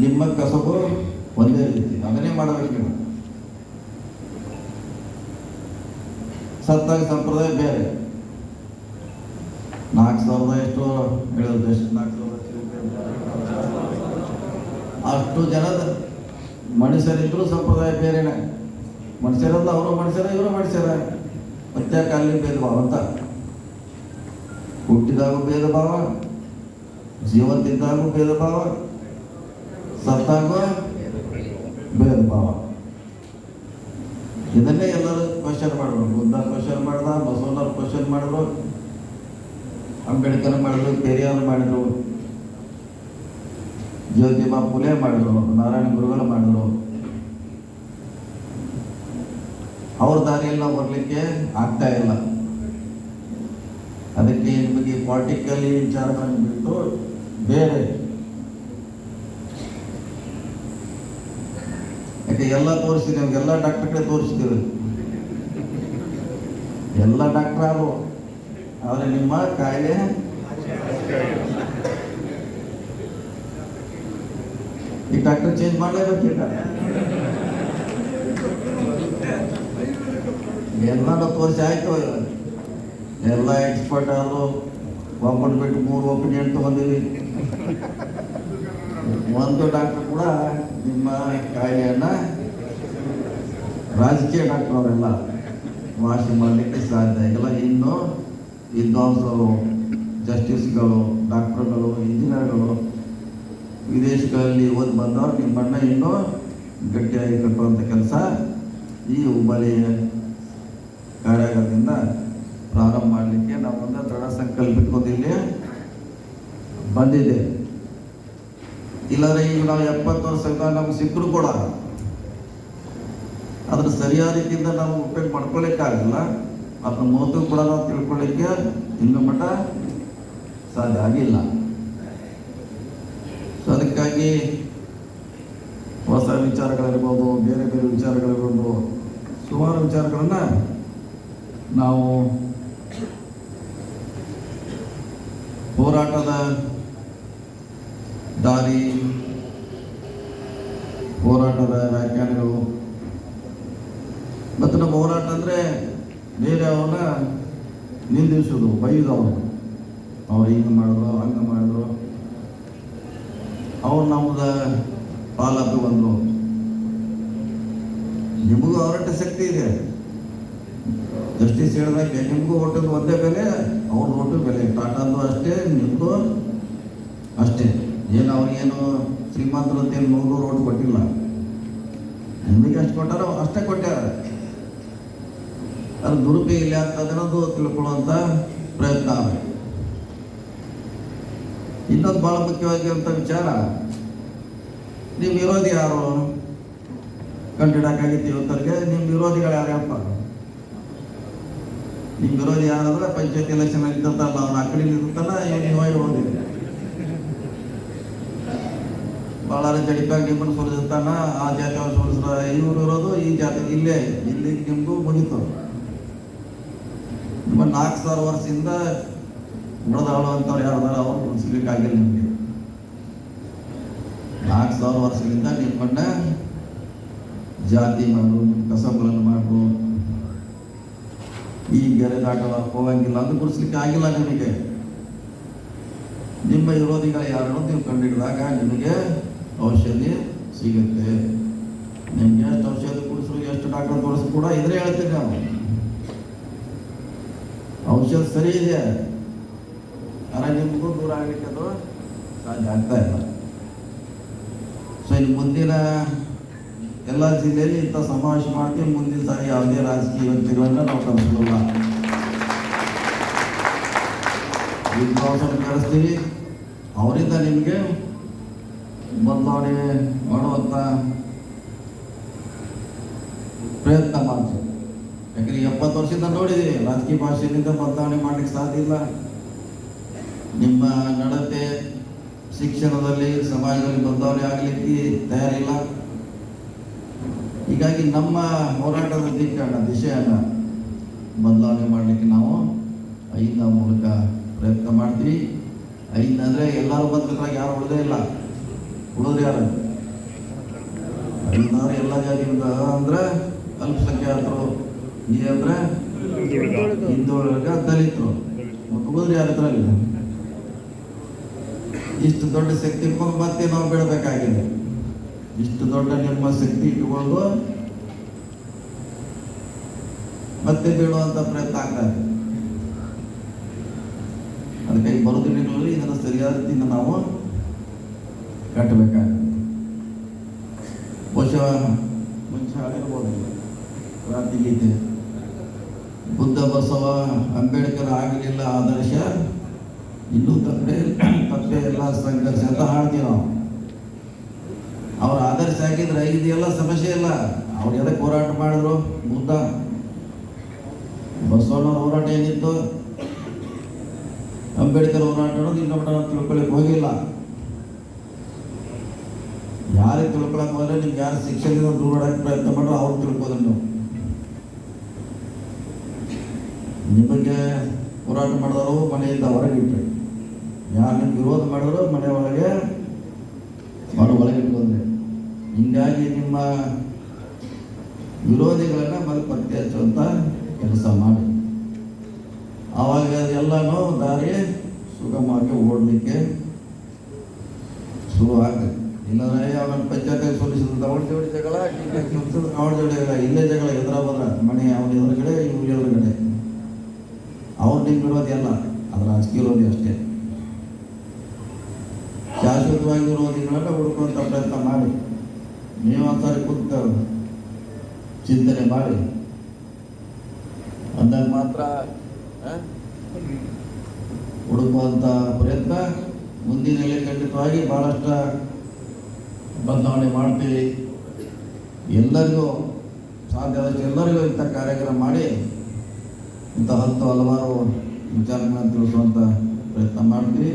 ನಿಮ್ಮ ಕಸಬು ಒಂದೇ ರೀತಿ, ಅದನ್ನೇ ಮಾಡಬೇಕು ನೀವು. ಸತ್ತಾಗ ಸಂಪ್ರದಾಯ ಬೇರೆ. 4,000 ಎಷ್ಟು ಹೇಳೋದು, ಎಷ್ಟು 4,000 ಅಷ್ಟು ಜನದ ಮನುಷ್ಯರಿದ್ರು ಸಂಪ್ರದಾಯ ಬೇರೆನೆ. ಮನುಷ್ಯರಲ್ಲ, ಅವರು ಮನುಷ್ಯರ, ಇವರು ಮನುಷ್ಯರ, ಮತ್ತೆ ಅಲ್ಲಿ ಭೇದ ಭಾವ ಅಂತ. ಹುಟ್ಟಿದಾಗೂ ಭೇದ ಭಾವ, ಜೀವಂತಿದ್ದಾಗೂ ಭೇದ ಭಾವ, ಸತ್ತಾಗೂ ಭೇದ ಭಾವ. ಇದನ್ನೇ ಎಲ್ಲರೂ ಕ್ವಶನ್ ಮಾಡಿದ್ರು. ಬುದ್ಧ ಕ್ವಶನ್ ಮಾಡ್ದ, ಬಸವಣ್ಣವ್ರು ಕ್ವಶನ್ ಮಾಡಿದ್ರು, ಅಂಬೇಡ್ಕರ್ ಮಾಡಿದ್ರು, ಪೆರಿಯಾರ್ ಮಾಡಿದ್ರು, ಜ್ಯೋತಿಬಾ ಫುಲೆ ಮಾಡಿದ್ರು, ನಾರಾಯಣ ಗುರುಗಳು ಮಾಡಿದ್ರು. ಅವ್ರ ದಾರಿಯಲ್ಲಿ ನಾವು ಬರಲಿಕ್ಕೆ ಆಗ್ತಾ ಇಲ್ಲ. ಅದಕ್ಕೆ ನಿಮಗೆ ಪಾಲಿಟಿಕಲಿ ವಿಚಾರಗಳನ್ನು ಬಿಟ್ಟು ಬೇರೆ, ಯಾಕೆ ಎಲ್ಲ ತೋರಿಸಿದ್ದೀವಿ, ನಮಗೆಲ್ಲ ಡಾಕ್ಟರ್ ಕಡೆ ತೋರಿಸ್ತೀವಿ, ಎಲ್ಲ ಡಾಕ್ಟರ್ ಆದ್ರು, ಆದರೆ ನಿಮ್ಮ ಕಾಯಿಲೆ ಈ ಡಾಕ್ಟರ್ ಚೇಂಜ್ ಮಾಡಲೇಬೇಕೀಗ. ಎಲ್ಲ 10 ವರ್ಷ ಆಯ್ತು, ಎಲ್ಲ ಎಕ್ಸ್ಪರ್ಟ್ ಆದರು, ಒಬ್ಬರು ಬಿಟ್ಟು 3 ಒಪಿನಿಯನ್ ತೊಗೊಂಡಿವಿ. ಒಂದು ಡಾಕ್ಟರ್ ಕೂಡ ನಿಮ್ಮ ಕಾಯಿಲೆಯನ್ನು ರಾಜಕೀಯ ಡಾಕ್ಟರ್ ಅವರೆಲ್ಲ ವಾಸಿ ಮಾಡಲಿಕ್ಕೆ ಸಾಧ್ಯ ಆಗಿಲ್ಲ. ಇನ್ನು ವಿದ್ವಾಂಸರು, ಜಸ್ಟಿಸ್ಗಳು, ಡಾಕ್ಟರ್ಗಳು, ಇಂಜಿನಿಯರ್ಗಳು ವಿದೇಶಗಳಲ್ಲಿ ಓದಿ ಬಂದವರು ನಿಮ್ಮನ್ನ ಇನ್ನೂ ಗಟ್ಟಿಯಾಗಿ ಕಟ್ಟುವಂಥ ಕೆಲಸ ಈ ಹುಬ್ಬಳ್ಳಿ ಕಾರ್ಯಾಗಾರದಿಂದ ಪ್ರಾರಂಭ ಮಾಡಲಿಕ್ಕೆ ನಾವೊಂದು ದೃಢ ಸಂಕಲ್ಪಕ್ಕೊಂದು ಇಲ್ಲಿ ಬಂದಿದ್ದೇವೆ. ಇಲ್ಲಾಂದ್ರೆ ಈಗ ನಾವು 70 ವರ್ಷದಿಂದ ನಮ್ಗೆ ಸಿಕ್ಕರು ಕೂಡ ಅದ್ರ ಸರಿಯಾದ ರೀತಿಯಿಂದ ನಾವು ಉಪಯೋಗ ಮಾಡ್ಕೊಳ್ಳಿಕ್ಕಾಗಲ್ಲ. ಅದ್ರ ಮಹತ್ವ ಕೂಡ ನಾವು ತಿಳ್ಕೊಳ್ಳಿಕ್ಕೆ ಇನ್ನೂ ಮಟ್ಟ ಸಾಧ್ಯ ಆಗಿಲ್ಲ. ಸೊ ಅದಕ್ಕಾಗಿ ಹೊಸ ವಿಚಾರಗಳಿರ್ಬೋದು, ಬೇರೆ ಬೇರೆ ವಿಚಾರಗಳಿರ್ಬೋದು, ಸುಮಾರು ವಿಚಾರಗಳನ್ನು ನಾವು ಹೋರಾಟದ ದಾರಿ, ಹೋರಾಟದ ವ್ಯಾಖ್ಯಾನಗಳು ಮತ್ತು ನಮ್ಮ ಹೋರಾಟ ಅಂದರೆ ಬೇರೆ ಅವನ್ನ ನಿಂದಿಸೋದು, ಬೈದವನು, ಅವ್ರು ಹಿಂಗೆ ಮಾಡಿದ್ರು, ಹಂಗೆ ಮಾಡಿದ್ರು, ಅವ್ರು ನಮ್ದ ಪಾಲಕ ಬಂದರು. ನಿಮಗೂ ಹೋರಾಟ ಶಕ್ತಿ ಇದೆ. ಜಸ್ಟಿಸ್ ಹೇಳಿದಾಗ ನಿಮಗೂ ಓಟದ್ದು ಒಂದೇ ಬೆಲೆ, ಅವ್ರ ಓಟು ಬೆಲೆ. ಟಾಟಾದು ಅಷ್ಟೇ, ನಿಮ್ಮದು ಅಷ್ಟೇ. ಏನು ಅವ್ರಿಗೇನು ಶ್ರೀಮಂತರು ಅಂತೇನು 100 ಓಟ್ ಕೊಟ್ಟಿಲ್ಲ. ನಿಮಗೆ ಎಷ್ಟು ಕೊಟ್ಟಾರೋ ಅಷ್ಟೇ ಕೊಟ್ಟಾರ. ಅದು ದುರುಪಯೋಗ ಇಲ್ಲ ಅಂತದನ್ನೋದು ತಿಳ್ಕೊಳ್ಳುವಂಥ ಪ್ರಯತ್ನ ಆಗಬೇಕು. ಇನ್ನೊಂದು ಭಾಳ ಮುಖ್ಯವಾಗಿರುವಂಥ ವಿಚಾರ, ನಿಮ್ಮ ವಿರೋಧಿ ಯಾರು ಕಂಡಿಡಕ್ಕಾಗಿತ್ತು ಇವತ್ತರಿಗೆ? ನಿಮ್ಮ ವಿರೋಧಿಗಳು ಯಾರ್ಯಾರಪ್ಪ? ನಿಮ್ಮ ವಿರೋಧಿ ಯಾರಂದ್ರೆ ಪಂಚಾಯತ್ ಎಲೆಕ್ಷನ್ ಇದ್ದಂತಲ್ಲ, ಅವ್ನು ಆ ಕಡೆ ನಿಂತಾನ, ನೀವು ಇರೋದಿಲ್ಲ. ಭಾಳ ಜಡಿಪಾಗಿ ನಿಮ್ಮನ್ನು ಸೋಲಿಸ್ತಾನ, ಆ ಜಾತಿ ಅವ್ರು ಸೋಲಿಸ್ತಾರ, ಇವ್ರು ಇರೋದು ಈ ಜಾತಿ ಇಲ್ಲಿ ನಿಮಗೂ ಮುಗಿತು. ನಿಮ್ಮ 4000 ವರ್ಷದಿಂದ ಉಳಿದಾಳುವಂಥವ್ರು ಯಾರ್ದಾರ ಅವ್ರು ಉಳಿಸ್ಲಿಕ್ಕಾಗಿಲ್ಲ. ನಿಮಗೆ 4000 ವರ್ಷಗಳಿಂದ ನಿಮ್ಮನ್ನ ಜಾತಿ ಮಾಡು, ಕಸಬುಗಳನ್ನು ಮಾಡು, ಈ ಗೆರೆ ದಾಟವ ಹೋಗಂಗಿಲ್ಲ ಅಂತ ಗುರುಸ್ಲಿಕ್ಕೆ ಆಗಿಲ್ಲ ನಿಮಗೆ. ನಿಮ್ಮ ವಿರೋಧಿಗಳು ಯಾರನ್ನು ನೀವು ಕಂಡುಹಿಡಿದಾಗ ನಿಮಗೆ ಔಷಧಿ ಸಿಗುತ್ತೆ. ನಿಮ್ಗೆ ಎಷ್ಟು ಔಷಧಿ ಕುಡಿಸ್ರು, ಎಷ್ಟು ಡಾಕ್ಟರ್ ತೋರಿಸ್ರು ಕೂಡ ಇದ್ರೆ ಹೇಳ್ತೀವಿ ನಾವು, ಔಷಧ ಸರಿ ಇದೆ, ಆದರೆ ನಿಮಗೂ ದೂರ ಆಗಲಿಕ್ಕೆ ಅದು ಸಾಧ್ಯ ಆಗ್ತಾ ಇಲ್ಲ. ಸೊ ಇನ್ನು ಮುಂದಿನ ಎಲ್ಲ ಜಿಲ್ಲೆಯಲ್ಲಿ ಇಂಥ ಸಮಾವೇಶ ಮಾಡ್ತೀವಿ. ಮುಂದಿನ ಸಾರಿ ಯಾವುದೇ ರಾಜಕೀಯ ವ್ಯಕ್ತಿಗಳನ್ನು ನಾವು ಕರೆಸೋಲ್ಲ, ವಿದ್ವಾಂಸರನ್ನು ಕರೆಸ್ತೀವಿ. ಅವರಿಂದ ನಿಮಗೆ ಬದಲಾವಣೆ ಮಾಡುವಂಥ ಪ್ರಯತ್ನ ಮಾಡ್ತೀವಿ. ಯಾಕಂದ್ರೆ 70 ವರ್ಷದಿಂದ ನೋಡಿದ್ದೀವಿ, ರಾಜಕೀಯ ಭಾಷೆಯಿಂದ ಬದಲಾವಣೆ ಮಾಡಲಿಕ್ಕೆ ಸಾಧ್ಯ ಇಲ್ಲ. ನಿಮ್ಮ ನಡತೆ, ಶಿಕ್ಷಣದಲ್ಲಿ, ಸಮಾಜದಲ್ಲಿ ಬದಲಾವಣೆ ಆಗಲಿಕ್ಕೆ ತಯಾರಿಲ್ಲ. ಹೀಗಾಗಿ ನಮ್ಮ ಹೋರಾಟದ ದಿಶೆಯನ್ನು ಬದಲಾವಣೆ ಮಾಡಲಿಕ್ಕೆ ನಾವು 5 ಮೂಲಕ ಪ್ರಯತ್ನ ಮಾಡ್ತೀವಿ. 5 ಅಂದರೆ ಎಲ್ಲರೂ ಬಂದ್ಬಿಟ್ರಾಗ ಯಾರು ಉಳಿದೇ ಇಲ್ಲ. ಉಳಿದ್ರೆ ಯಾರು? 5 ಎಲ್ಲ ಜಾತಿಯಿಂದ ಅಂದರೆ ಅಲ್ಪಸಂಖ್ಯಾತರು, ಈ ಅಂದರೆ ಹಿಂದುಳಿದ, ದಲಿತರು, ಮತ್ತು ಉಳಿದ್ರೆ ಯಾರ ಹತ್ರ ಇಲ್ಲ. ಇಷ್ಟು ದೊಡ್ಡ ಶಕ್ತಿ ಇಟ್ಕೊಂಡು ಮತ್ತೆ ನಾವು ಬಿಡಬೇಕಾಗಿದೆ. ಇಷ್ಟು ದೊಡ್ಡ ನಿಮ್ಮ ಶಕ್ತಿ ಇಟ್ಟುಕೊಂಡು ಮತ್ತೆ ಬೀಳುವಂಥ ಪ್ರಯತ್ನ ಆಗ್ತಾ ಇದೆ. ಅದಕ್ಕಾಗಿ ಬರೋ ದಿನಗಳಲ್ಲಿ ಇದನ್ನು ಸರಿಯಾದ ರೀತಿಯಿಂದ ನಾವು ಕಟ್ಟಬೇಕಾಗಿದೆ. ಬಹುಶಃ ಮುಂಚೆ ಆಗಿರ್ಬೋದು ಕ್ರಾಂತಿ ಗೀತೆ, ಬುದ್ಧ ಬಸವ ಅಂಬೇಡ್ಕರ್ ಆಗಲಿಲ್ಲ ಆದರ್ಶ, ಇನ್ನೂ ತಪ್ಪೇ ಎಲ್ಲ ಸಂಘರ್ಷ ಅಂತ ಹಾಡ್ತೀವಿ ನಾವು. ಅವ್ರ ಆದರ್ಶ ಆಗಿದ್ರೆ ಇದೆಲ್ಲ ಸಮಸ್ಯೆ ಇಲ್ಲ. ಅವ್ರು ಎದಕ್ಕೆ ಹೋರಾಟ ಮಾಡಿದ್ರು? ಬುದ್ಧ ಬಸವಣ್ಣವ್ರ ಹೋರಾಟ ಏನಿತ್ತು, ಅಂಬೇಡ್ಕರ್ ಹೋರಾಟ ಅನ್ನೋದು ಇನ್ನೊಬ್ಬ ತಿಳ್ಕೊಳ್ಳಿಕ್ಕೆ ಹೋಗಿಲ್ಲ. ಯಾರಿಗೆ ತಿಳ್ಕೊಳಕ್ಕೆ ಹೋದ್ರೆ ನಿಮ್ಗೆ ಯಾರು ಶಿಕ್ಷಣದಿಂದ ದೂರ ಮಾಡಕ್ಕೆ ಪ್ರಯತ್ನ ಮಾಡ್ರೆ ಅವ್ರು ತಿಳ್ಕೋದ್ರೆ ನೀವು. ನಿಮಗೆ ಹೋರಾಟ ಮಾಡಿದವರು ಮನೆಯಿಂದ ಹೊರಗಿಟ್ರಿ, ಯಾರು ನಿಮ್ಗೆ ವಿರೋಧ ಮಾಡಿದ್ರು ಮನೆ ಒಳಗೆ ಒಳಗಿಟ್ಕೊಂಡ್ರೆ. ಹೀಗಾಗಿ ನಿಮ್ಮ ವಿರೋಧಿಗಳನ್ನ ಮತ್ತೆ ಪತ್ತೆ ಹಚ್ಚುವಂಥ ಕೆಲಸ ಮಾಡಿ, ಆವಾಗ ಎಲ್ಲನೂ ದಾರಿ ಸುಗಮವಾಗಿ ಓಡಲಿಕ್ಕೆ ಶುರು ಆಗ್ತದೆ. ಇಲ್ಲಾಂದ್ರೆ ಅವನ ಪಂಚಾಯತ್ ಸೋಲಿಸಿದ್ರು ಅವಳ ಜೋಡಿ ಜಗಳ ಸೋಲಿಸಿದ್ರು ಅವಳ ಜೋಡಿ ಜಗಳ ಇಲ್ಲೇ ಜಗಳ ಎದುರ ಬದ್ರ ಮನೆ ಅವನ ಎದುರುಗಡೆ ಇವ್ರ ಎದುರುಗಡೆ ಅವ್ರು ನಿಮ್ಗೆ ಇರೋದು ಎಲ್ಲ ಅದು ರಾಜಕೀಯ ಇರೋದು ಅಷ್ಟೇ. ಶಾಶ್ವತವಾಗಿ ಇರೋದಿಗಳನ್ನ ಹುಡುಕುವಂಥ ಪ್ರಯತ್ನ ಮಾಡಿ ನೀವು ಒಂದ್ಸಾರಿ ಕೂತ ಚಿಂತನೆ ಮಾಡಿ ಅಂದಾಗ ಮಾತ್ರ ಹುಡುಕುವಂಥ ಪ್ರಯತ್ನ ಮುಂದಿನಲ್ಲಿ ಖಂಡಿತವಾಗಿ ಭಾಳಷ್ಟು ಬದಲಾವಣೆ ಮಾಡ್ತೀವಿ. ಎಲ್ಲರಿಗೂ ಸಾಧ್ಯವಾದಷ್ಟು ಎಲ್ಲರಿಗೂ ಇಂಥ ಕಾರ್ಯಕ್ರಮ ಮಾಡಿ ಇಂಥ ಹಲವಾರು ವಿಚಾರಗಳನ್ನು ತಿಳಿಸುವಂಥ ಪ್ರಯತ್ನ ಮಾಡ್ತೀವಿ.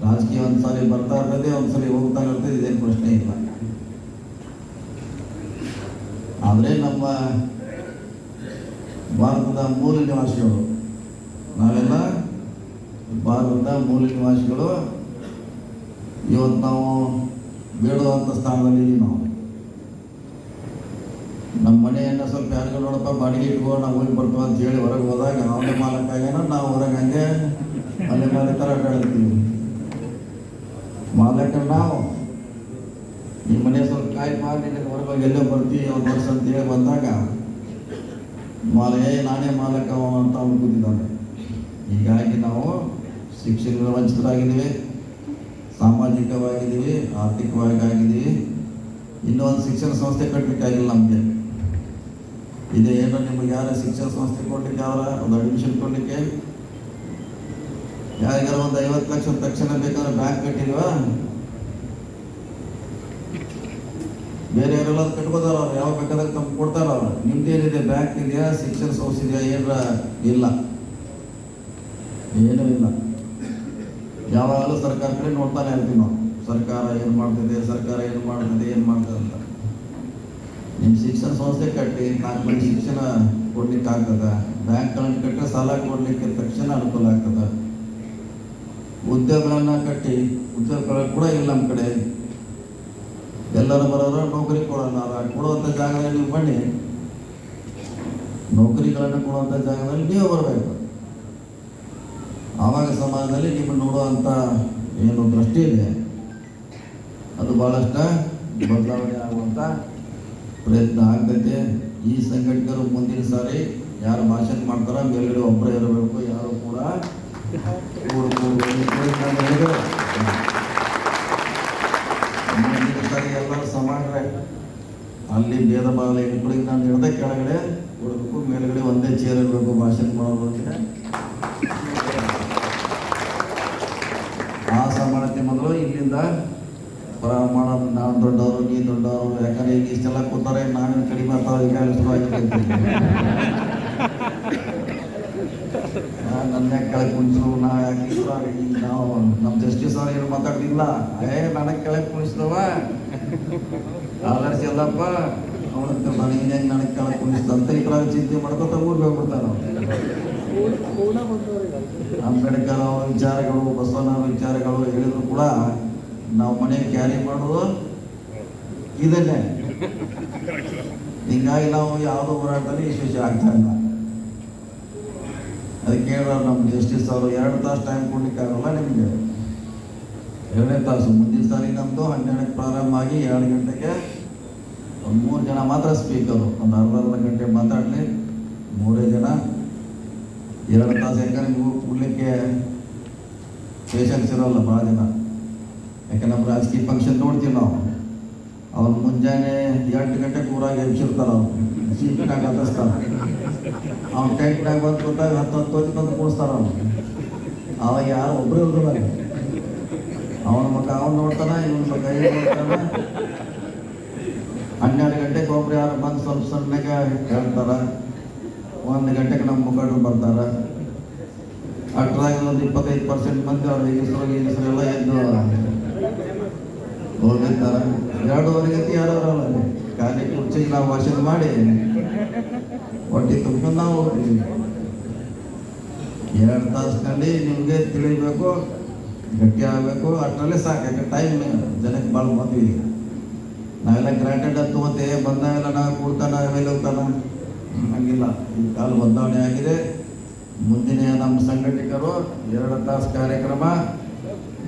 ರಾಜಕೀಯ ಒಂದ್ಸಲಿ ಬರ್ತಾ ಇರ್ತದೆ, ಒಂದ್ಸಲಿ ಹೋಗ್ತಾ ಇರ್ತದೆ, ಇದೇನು ಪ್ರಶ್ನೆ ಇಲ್ಲ. ಆದರೆ ನಮ್ಮ ಭಾರತದ ಮೂಲ ನಿವಾಸಿಗಳು ನಾವೆಲ್ಲ ಭಾರತದ ಮೂಲ ನಿವಾಸಿಗಳು ಇವತ್ತು ನಾವು ಬೇಡುವಂಥ ಸ್ಥಾನದಲ್ಲಿ ನಾವು ನಮ್ಮ ಮನೆಯನ್ನು ಸ್ವಲ್ಪ ಯಾರಿಗೂ ನೋಡಪ್ಪ ಬಾಡಿಗೆ ಇಟ್ಕೋ ನಾವು ಹೋಗಿ ಬರ್ತೀವಿ ಅಂತ ಹೇಳಿ ಹೊರಗೆ ಹೋದಾಗ ಅವನೇ ಮಾಲಕ ಆಗ್ಯಾನ, ನಾವು ಹೊರಗೆ ಹಂಗೆ ಮನೆ ಮೇಲೆ ಥರ ಅಡ್ಡಾಡ್ತೀವಿ. ಮಾಲಕ ನಾವು ಈ ಮನೆ ಸ್ವಲ್ಪ ಕಾಯಿ ಮಾಡಿ ಹೊರಗೆ ಎಲ್ಲೋ ಬರ್ತೀವಿ ಒಂದು ವರ್ಷ ಅಂತ ಹೇಳಿ ಬಂದಾಗ ನಾನೇ ಮಾಲಕ ಅಂತ ಅವ್ನು ಕೂತಿದ್ದಾನೆ. ಹೀಗಾಗಿ ನಾವು ಶಿಕ್ಷಕರ ವಂಚಿತರಾಗಿದ್ದೀವಿ, ಸಾಮಾಜಿಕವಾಗಿದ್ದೀವಿ, ಆರ್ಥಿಕವಾಗಿ ಆಗಿದ್ದೀವಿ. ಇನ್ನೊಂದು ಶಿಕ್ಷಣ ಸಂಸ್ಥೆ ಕಟ್ಟಲಿಕ್ಕಾಗಿಲ್ಲ ನಮಗೆ. ಇದೇ ಏನೋ ನಿಮಗೆ ಯಾರ ಶಿಕ್ಷಣ ಸಂಸ್ಥೆ ಕೊಡ್ಲಿಕ್ಕೆ ಯಾರ ಒಂದು ಅಡ್ಮಿಷನ್ ಕೊಡಲಿಕ್ಕೆ ಯಾರಿಗಾರ ಒಂದು 50 ಲಕ್ಷ ತಕ್ಷಣ ಬೇಕಾದ್ರೆ ಬ್ಯಾಂಕ್ ಕಟ್ಟಿಲ್ವ, ಬೇರೆ ಯಾರೆಲ್ಲ ಕಟ್ಕೋತಾರ ಅವ್ರು, ಯಾವ ಬೇಕಾದಾಗ ತಮ್ಮ ಕೊಡ್ತಾರ ಅವ್ರು. ನಿಮ್ದೇನಿದೆ, ಬ್ಯಾಂಕ್ ಇದೆಯಾ, ಶಿಕ್ಷಣ ಸಂಸ್ಥೆ ಇದೆಯಾ, ಏನರ ಇಲ್ಲ, ಏನೂ ಇಲ್ಲ. ಯಾವಾಗಲೂ ಸರ್ಕಾರ ಕಡೆ ನೋಡ್ತಾನೆ ಇರ್ತೀವಿ ನಾವು, ಸರ್ಕಾರ ಏನು ಮಾಡ್ತಿದೆ, ಸರ್ಕಾರ ಏನು ಮಾಡ್ತಿದೆ, ಏನು ಮಾಡ್ತದೆ ಅಂತ. ನಿಮ್ಮ ಶಿಕ್ಷಣ ಸಂಸ್ಥೆ ಕಟ್ಟಿ 4 ಮಂದಿ ಶಿಕ್ಷಣ ಕೊಡ್ಲಿಕ್ಕೆ ಆಗ್ತದೆ, ಬ್ಯಾಂಕ್ಗಳನ್ನು ಕಟ್ಟರೆ ಸಾಲ ಕೊಡಲಿಕ್ಕೆ ತಕ್ಷಣ ಅನುಕೂಲ ಆಗ್ತದೆ. ಉದ್ಯೋಗಗಳನ್ನು ಕಟ್ಟಿ ಉದ್ಯೋಗಗಳು ಕೂಡ ಇಲ್ಲ ನಮ್ಮ ಕಡೆ. ಎಲ್ಲರೂ ಬರೋರು ನೌಕರಿ ಕೊಡೋಣ, ಕೊಡುವಂಥ ಜಾಗದಲ್ಲಿ ನೀವು ಬನ್ನಿ, ನೌಕರಿಗಳನ್ನು ಕೊಡುವಂಥ ಜಾಗದಲ್ಲಿ ನೀವು ಬರಬೇಕು. ಆವಾಗ ಸಮಾಜದಲ್ಲಿ ನಿಮ್ಮನ್ನು ನೋಡುವಂಥ ಏನು ದೃಷ್ಟಿ ಇದೆ ಅದು ಭಾಳಷ್ಟು ಬದಲಾವಣೆ ಆಗುವಂಥ ಪ್ರಯತ್ನ ಆಗ್ತೈತೆ. ಈ ಸಂಘಟಕರು ಮುಂದಿನ ಸಾರಿ ಯಾರು ಭಾಷಣ ಮಾಡ್ತಾರೋ ಮೇಲ್ಗಡೆ ಒಬ್ಬರೇ ಇರಬೇಕು, ಯಾರು ಕೂಡ ಮುಂದಿನ ಸಾರಿ ಎಲ್ಲರೂ ಸಮಾನರೇ, ಅಲ್ಲಿ ಭೇದ ಭಾವ ಇಟ್ಕೊಳ್ಳಿ. ನಾನು ಹಿಡ್ದೆ ಕೆಳಗಡೆ ಕೊಡಬೇಕು, ಮೇಲ್ಗಡೆ ಒಂದೇ ಚೇರ್ ಇರಬೇಕು ಭಾಷಣ ಮಾಡೋದಕ್ಕೆ. ಆ ಸಮಾನತೆ ಮೊದಲು ಇಲ್ಲಿಂದ ಪ್ರಮಾಣ, ನಾವು ದೊಡ್ಡವರು ನೀ ದೊಡ್ಡವರು, ಯಾಕಂದ್ರೆ ಈಗ ಇಷ್ಟೆಲ್ಲ ಕೂತಾರೆ, ನಾವೇನು ಕಡಿಮೆ ಆಗ್ತಾವ ಈಗ ಶುರುವಾಗಿರ್ತೈತಿ. ನನ್ನ ಕೆಳಗೆ ಕುಣಿಸು, ನಾವು ಯಾಕೆ ಈಗ ನಾವು ನಮ್ಮ ಜಸ್ಟಿಸ್ ಅವ್ರು ಏನು ಮಾತಾಡ್ತಿಲ್ಲ, ನನಗೆ ಕೆಳಗೆ ಕುಣಿಸ್ತವ ಆದರ್ಶ ಎಲ್ಲಪ್ಪ ಅವನಂತ ನನಗೆ ಹೆಂಗೆ ನನಗೆ ಕೆಳಗೆ ಕುಣಿಸ್ತಂತ ಈ ಥರ ಚಿಂತೆ ಮಾಡ್ಕೊತ ಊರಿಗೆ ಹೋಗ್ಬಿಡ್ತಾರೆ. ಅಂಬೇಡ್ಕರ್ ಅವರ ವಿಚಾರಗಳು, ಬಸವಣ್ಣವರ ವಿಚಾರಗಳು ಹೇಳಿದ್ರು ಕೂಡ ನಾವು ಮನೆಗೆ ಕ್ಯಾರಿ ಮಾಡೋದು ಇದನ್ನೇ. ಹಿಂಗಾಗಿ ನಾವು ಯಾವುದೋ ಹೋರಾಟದಲ್ಲಿ ಯಶಸ್ವಿ ಆಗ್ತಾ ಇಲ್ಲ. ಅದಕ್ಕೆ ಹೇಳಿದ್ರು ನಮ್ಮ ಜಸ್ಟಿಸ್ ಅವರು 2 ತಾಸು ಟೈಮ್ ಕೊಡ್ಲಿಕ್ಕೆ ಆಗೋಲ್ಲ ನಿಮಗೆ, 2 ತಾಸು. ಮುಂದಿನ ಸಾರಿ ನಮ್ಮದು 12ಕ್ಕೆ ಪ್ರಾರಂಭ ಆಗಿ 2 ಗಂಟೆಗೆ ಒಂದು 3 ಜನ ಮಾತ್ರ ಸ್ಪೀಕರು, ಒಂದು ಅರ್ಧ ಗಂಟೆ ಮಾತಾಡಲಿ, 3 ಜನ 2 ತಾಸು. ಯಾಕಂದ್ರೆ ನೀವು ಕೂಡಲಿಕ್ಕೆ ಪೇಷನ್ಸ್ ಇರೋಲ್ಲ ಭಾಳ ಜನ. ಯಾಕೆ ನಮ್ಮ ರಾಜಕೀಯ ಫಂಕ್ಷನ್ ನೋಡ್ತೀವಿ ನಾವು, ಅವ್ರು ಮುಂಜಾನೆ 8 ಗಂಟೆಗೆ ಊರಾಗಿ ಎಬ್ಸಿರ್ತಾರೆ, ಅವ್ರು ಸೀಟ್ನಾಗ ಹತ್ತಿಸ್ತಾರೆ, ಅವ್ನು ಟೆಂಟ್ನಾಗ ಬಂದು ಕೂತಾಗ 10 ಬಂದು ಕೂಡಿಸ್ತಾರೆ. ಅವ್ನು ಅವಾಗ ಯಾರು ಒಬ್ಬರು ಇರೋಲ್ಲ, ಅವನ ಮಕ್ಕ ಅವ್ನು ನೋಡ್ತಾನೆ, ಇವನ ಮಕ್ಕ ಏನು ನೋಡ್ತಾನೆ. 12 ಗಂಟೆಗೆ ಒಬ್ರು ಯಾರು ಬಂದು ಸ್ವಲ್ಪ ಸಣ್ಣಗೆ ಹೇಳ್ತಾರೆ, 1 ಗಂಟೆಗೆ ನಮ್ಮ ಮುಖಂಡರು ಬರ್ತಾರೆ. ಅಷ್ಟರಾಗಿ ಒಂದು 25% ಮಂದಿ ಅವ್ರ ಹೆಸರು ಎಲ್ಲ ಎದ್ದು ಹೋಗಿರ್ತಾರೆ. 2:30 ಯಾರು ಬರಲ್ಲ, ಖಾಲಿ ಕುರ್ಚಿಗೆ ನಾವು ಭಾಷಣ ಮಾಡಿ ಹೊಟ್ಟೆ ತುಂಬ್ಕೊಂಡು ನಾವು ಹೋಗ್ತೀವಿ. 2 ತಾಸಿನಲ್ಲಿ ನಿಮಗೆ ತಿಳಿಬೇಕು, ಗಟ್ಟಿ ಆಗಬೇಕು, ಅಷ್ಟರಲ್ಲೇ ಸಾಕು. ಯಾಕೆ ಟೈಮ್ ಜನಕ್ಕೆ ಭಾಳ ಬಂದ್ವಿ. ನಾವೆಲ್ಲ ಗ್ರಾಂಟೆಡ್ ಅಂತ ತೊಗೋತೇವೆ, ಬಂದಾಗೆಲ್ಲ ನಾವು ಕೂಡ್ತಾನ ಮೇಲೆ ಹೋಗ್ತಾನ, ಹಂಗಿಲ್ಲ. ಈ ಕಾಲ ಬದಲಾವಣೆ ಆಗಿದೆ. ಮುಂದಿನ ನಮ್ಮ ಸಂಘಟಕರು 2 ತಾಸು ಕಾರ್ಯಕ್ರಮ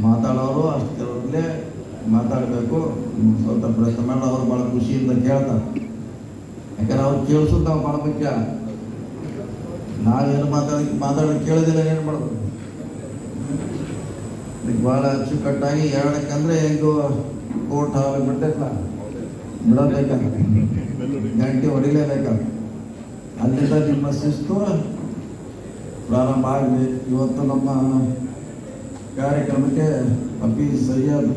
ಮಾತಾಡೋರು ಅಷ್ಟರಲ್ಲೇ ಮಾತಾಡಬೇಕು ಸ್ವಲ್ಪ ಪ್ರಯತ್ನ ಮಾಡಿ ಅವ್ರು ಭಾಳ ಖುಷಿಯಿಂದ ಕೇಳ್ತಾರೆ. ಯಾಕಂದ್ರೆ ಅವ್ರು ಕೇಳಿಸೋದು ನಾವು ಭಾಳ ಮುಖ್ಯ. ನಾವೇನು ಮಾತಾಡೋದು ಕೇಳೋದಿಲ್ಲ, ಏನು ಮಾಡೋದು? ಇದಕ್ಕೆ ಭಾಳ ಅಚ್ಚುಕಟ್ಟಾಗಿ ಎರಡಕ್ಕಂದ್ರೆ ಹೆಂಗೋ ಕೋರ್ಟ್ ಹಾಲು ಬಿಡ್ತೈತಲ್ಲ, ಬಿಡಬೇಕಂತ ಗಂಟೆ ಹೊಡಿಲೇಬೇಕಂತ. ಅಲ್ಲಿಂದ ನಿಮ್ಮ ಶಿಸ್ತು ಪ್ರಾರಂಭ ಆಗಲಿ. ಇವತ್ತು ನಮ್ಮ ಕಾರ್ಯಕ್ರಮಕ್ಕೆ ಹಫೀಜ್ ಸೈಯದ್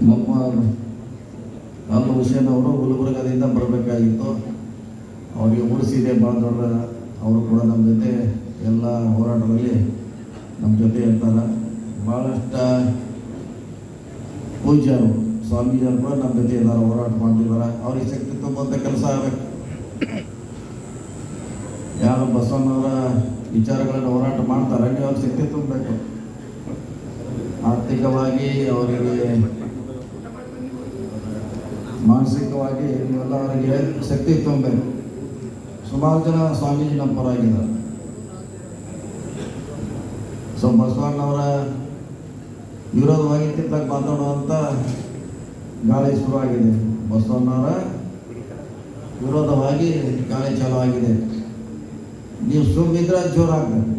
ಮೊಹಮ್ಮದ್ ಅಲ್ ಹುಸೇನ್ ಅವರು ಗುಲ್ಬರ್ಗದಿಂದ ಬರಬೇಕಾಗಿತ್ತು. ಅವರಿಗೆ ಉಳಿಸಿದೆ ಭಾಳ ದೊಡ್ಡ. ಅವರು ಕೂಡ ನಮ್ಮ ಜೊತೆ ಎಲ್ಲ ಹೋರಾಟದಲ್ಲಿ ನಮ್ಮ ಜೊತೆ ಇರ್ತಾರೆ. ಭಾಳಷ್ಟು ಪೂಜ್ಯರು ಸ್ವಾಮೀಜಿಯವರು ಕೂಡ ನಮ್ಮ ಜೊತೆ ಇದ್ದಾರೆ, ಹೋರಾಟ ಮಾಡ್ತಿದ್ದಾರೆ. ಅವ್ರಿಗೆ ಶಕ್ತಿ ತುಂಬುವಂಥ ಕೆಲಸ ಆಗಬೇಕು. ಯಾರು ಬಸವಣ್ಣವರ ವಿಚಾರಗಳನ್ನು ಹೋರಾಟ ಮಾಡ್ತಾರೆ, ನೀವು ಅವ್ರಿಗೆ ಶಕ್ತಿ ತುಂಬಬೇಕು. ಆರ್ಥಿಕವಾಗಿ ಅವರಿಗೆ, ಮಾನಸಿಕವಾಗಿ ನೀವೆಲ್ಲ ಅವರಿಗೆ ಶಕ್ತಿ ತುಂಬಬೇಕು. ಸುಮಾರು ಜನ ಸ್ವಾಮೀಜಿ ನಮ್ಮ ಪರವಾಗಿದ್ದಾರೆ. ಸೊ ಬಸವಣ್ಣವರ ವಿರೋಧವಾಗಿ ತಿಂತಾಗ ಮಾತಾಡುವಂಥ ಗಾಳಿ ಶುರುವಾಗಿದೆ. ಬಸವಣ್ಣವರ ವಿರೋಧವಾಗಿ ಗಾಳಿ ಚಾಲು ಆಗಿದೆ. ನೀವು ಸುಮ್ಮಿದ್ರೆ ಜೋರಾಗಬೇಕು.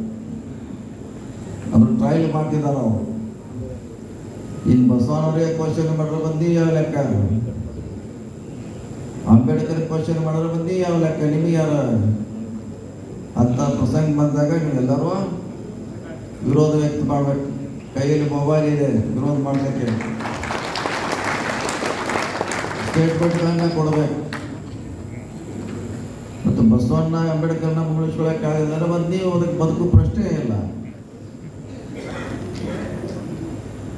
ಅದ್ರ ಟ್ರಯಲ್ ಮಾಡ್ತಿದ್ದಾರೆ ಅವರು. ಇನ್ನು ಬಸವಣ್ಣವ್ರಿಗೆ ಕ್ವಶನ್ ಮಾಡಿದ್ರೆ ಬಂದು ಯಾವ ಲೆಕ್ಕ, ಅಂಬೇಡ್ಕರ್ ಕ್ವಶನ್ ಮಾಡಿದ್ರೆ ಬಂದು ಯಾವ ಲೆಕ್ಕ, ನಿಮಗೆ ಯಾರ ಅಂತ ಪ್ರಸಂಗ ಬಂದಾಗ ನೀವೆಲ್ಲರೂ ವಿರೋಧ ವ್ಯಕ್ತ ಮಾಡಬೇಕು. ಕೈಯಲ್ಲಿ ಮೊಬೈಲ್ ಇದೆ, ವಿರೋಧ ಮಾಡಲಿಕ್ಕೆ ಸ್ಟೇಟ್ಮೆಂಟ್ಗಳನ್ನ ಕೊಡಬೇಕು. ಮತ್ತು ಬಸವಣ್ಣ ಅಂಬೇಡ್ಕರ್ನ ಮುಗಿಸ್ಕೊಳ್ಳೋಕ್ಕಾಗಲ್ಲ ಮತ್ತು ನೀವು ಅದಕ್ಕೆ ಬದುಕು ಪ್ರಶ್ನೆ ಇಲ್ಲ.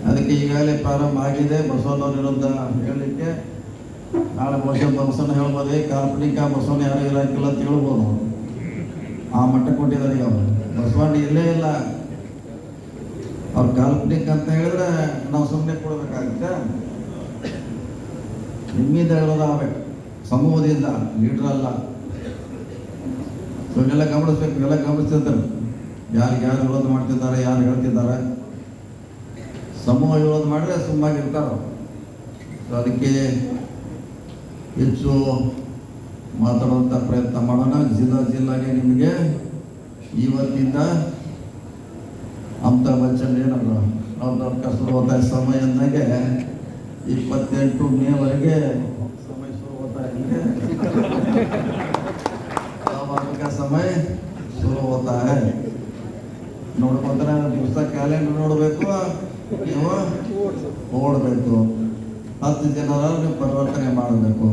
ಅದಕ್ಕೆ ಈಗಾಗಲೇ ಪ್ರಾರಂಭ ಆಗಿದೆ ಬಸವಣ್ಣವ್ರ ವಿರುದ್ಧ ಹೇಳಲಿಕ್ಕೆ. ನಾಳೆ ಬಸವಣ್ಣ ಹೇಳ್ಬೋದು, ಕಾಲ್ಪನಿಕ ಬಸವಣ್ಣ ಯಾರು ಇರೋಕ್ಕಿಲ್ಲ ಅಂತ ಹೇಳ್ಬೋದು. ಆ ಮಟ್ಟ ಕೊಟ್ಟಿದ್ದಾರೆ ಈಗ ಅವರು. ಬಸವಣ್ಣ ಇಲ್ಲೇ ಇಲ್ಲ, ಅವ್ರು ಕಾಲ್ಪನಿಕ ಅಂತ ಹೇಳಿದ್ರೆ ನಾವು ಸುಮ್ಮನೆ ಕೊಡಬೇಕಾಗುತ್ತೆ. ನಿಮ್ಮಿಂದ ಹೇಳೋದಾಗಬೇಕು, ಸಮೂಹದಿಂದ, ಲೀಡರ್ ಅಲ್ಲ. ಇವನ್ನೆಲ್ಲ ಗಮನಿಸ್ಬೇಕು. ಇವೆಲ್ಲ ಗಮನಿಸ್ತಿರ್ತಾರೆ, ಯಾರು ವಿರೋಧ ಮಾಡ್ತಿದ್ದಾರೆ, ಯಾರು ಹೇಳ್ತಿದ್ದಾರೆ. ಸಮೂಹ ವಿರೋಧ ಮಾಡಿದ್ರೆ ಸುಮ್ಮಾಗಿರ್ತಾರೆ. ಸೊ ಅದಕ್ಕೆ ಹೆಚ್ಚು ಮಾತಾಡುವಂಥ ಪ್ರಯತ್ನ ಮಾಡೋಣ. ಜಿಲ್ಲಾಗೆ ನಿಮಗೆ ಇವತ್ತಿಂದ ಅಮಿತಾಬ್ ಬಚ್ಚನ್ ಏನಲ್ಲ ಅವ್ರ ಶುರು ಹೋಗ್ತಾ ಸಮಯ ಅಂದಾಗೆ 28 ಮೇವರೆಗೆ ಸಮಯ ಶುರು ಹೋಗ್ತಾ ಇದೆ. ಸಮಯ ಶುರು ಹೋಗ್ತಾ ಇದೆ. ನೋಡ್ಕೊಂತಾರೆ ದಿವಸ ಕ್ಯಾಲೆಂಡರ್ ನೋಡಬೇಕು, ನೀವು ಓಡಬೇಕು. 10 ಜನರ ನೀವು ಪರಿವರ್ತನೆ ಮಾಡಬೇಕು.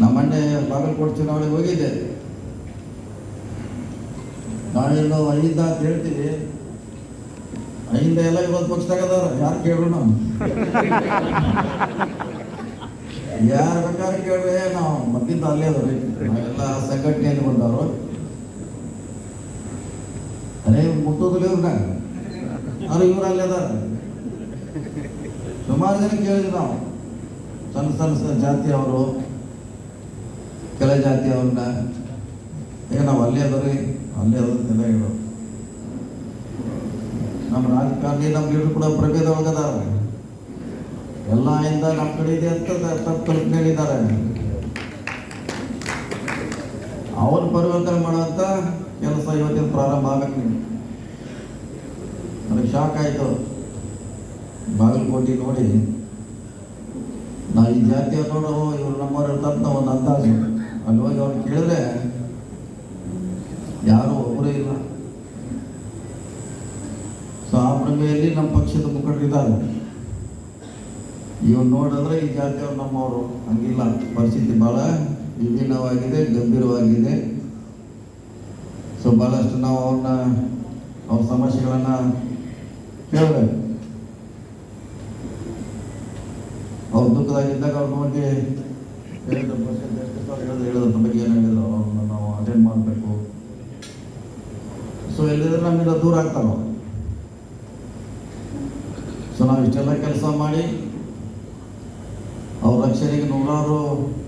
ನಮ್ಮನ್ನೇ ಬಾಗಲಕೋಟೆ ಚುನಾವಣೆಗೆ ಹೋಗಿದ್ದೆ. ನಾವೆಲ್ಲೋ 5 ಅಂತ ಹೇಳ್ತೀವಿ, 5 ಎಲ್ಲ ಇವತ್ತು ಪಕ್ಷದಾಗದಾರ. ಯಾರು ಕೇಳ್ರು ನಾವು ಯಾರು ಬೇಕಾದ್ರೆ ಕೇಳ್ರೆ ನಾವು ಮದ್ದಿಂದ ಅಲ್ಲೇ ಅದ್ರಿ. ನಾವೆಲ್ಲ ಸಂಘಟನೆಯಲ್ಲಿ ಬಂದವರು. ಅದೇ ಮುಟ್ಟೋದಿಲ್ಲ ಇವ್ರನ್ನ, ಅವ್ರು ಇವ್ರು ಅಲ್ಲೇ ಅದಾರ. ಸುಮಾರು ಜನ ಕೇಳಿದ್ವಿ ನಾವು. ಸಣ್ಣ ಜಾತಿಯವರು, ಕೆಲ ಜಾತಿಯವ್ರನ್ನ, ಈಗ ನಾವು ಅಲ್ಲೇ ಅದರಿ ಅಲ್ಲೇ ಅದಂತೆಲ್ಲ ಹೇಳೋರು. ನಮ್ಮ ರಾಜಕಾರಣಿ ನಮ್ಮ ಲೀಡರ್ ಕೂಡ ಪ್ರಭೇದ ಒಳಗದಾರ. ಎಲ್ಲ ಇಂದ ನಮ್ಮ ಕಡೆ ಇದೆ ಅಂತ ತಪ್ಪು ಕಲ್ಪನೆ ಹೇಳಿದ್ದಾರೆ. ಅವ್ರ ಪರಿವರ್ತನೆ ಮಾಡುವಂಥ ಕೆಲಸ ಇವತ್ತಿನ ಪ್ರಾರಂಭ ಆಗಬೇಕು. ನಿಮ್ಗೆ ನನಗೆ ಶಾಕ್ ಆಯಿತು. ಬಾಗಲಕೋಟೆ ನೋಡಿ ನಾವು ಈ ಜಾತಿಯವ್ರು ನೋಡು, ಇವ್ರು ನಮ್ಮವ್ರು ಇರ್ತಾರೆ ನಾವು ಒಂದು ಅಂದಾಜು. ಅಲ್ಲಿ ಹೋಗಿ ಅವ್ರು ಕೇಳಿದ್ರೆ ಯಾರೂ ಒಬ್ಬರೇ ಇಲ್ಲ. ಸೊ ಆ ಪ್ರಮೇಯಲ್ಲಿ ನಮ್ಮ ಪಕ್ಷದ ಮುಖಂಡರಿದ್ದಾರೆ. ಇವ್ರು ನೋಡಿದ್ರೆ ಈ ಜಾತಿಯವ್ರು ನಮ್ಮವರು ಹಂಗಿಲ್ಲ. ಪರಿಸ್ಥಿತಿ ಭಾಳ ವಿಭಿನ್ನವಾಗಿದೆ, ಗಂಭೀರವಾಗಿದೆ. ಸೊ ಭಾಳಷ್ಟು ನಾವು ಅವ್ರ ಸಮಸ್ಯೆಗಳನ್ನು ಕೇಳಬೇಕು. ಅವ್ರ ದುಃಖದಾಗಿದ್ದಾಗ ಅವ್ರ ನೋಡಿ ಹೇಳಿದ್ರು, ಹೇಳಿದ್ರು ನಮ್ಮ ಬಗ್ಗೆ ಏನು ಹೇಳಿದ್ರು, ಅವ್ರನ್ನ ನಾವು ಅಟೆಂಡ್ ಮಾಡಬೇಕು. ಸೊ ಎಲ್ಲಿದ್ರೆ ನಮ್ಮಿಂದ ದೂರ ಆಗ್ತಾರೋ. ಸೊ ನಾವು ಇಷ್ಟೆಲ್ಲ ಕೆಲಸ ಮಾಡಿ ಅವ್ರ ರಕ್ಷಣೆಗೆ ನೂರಾರು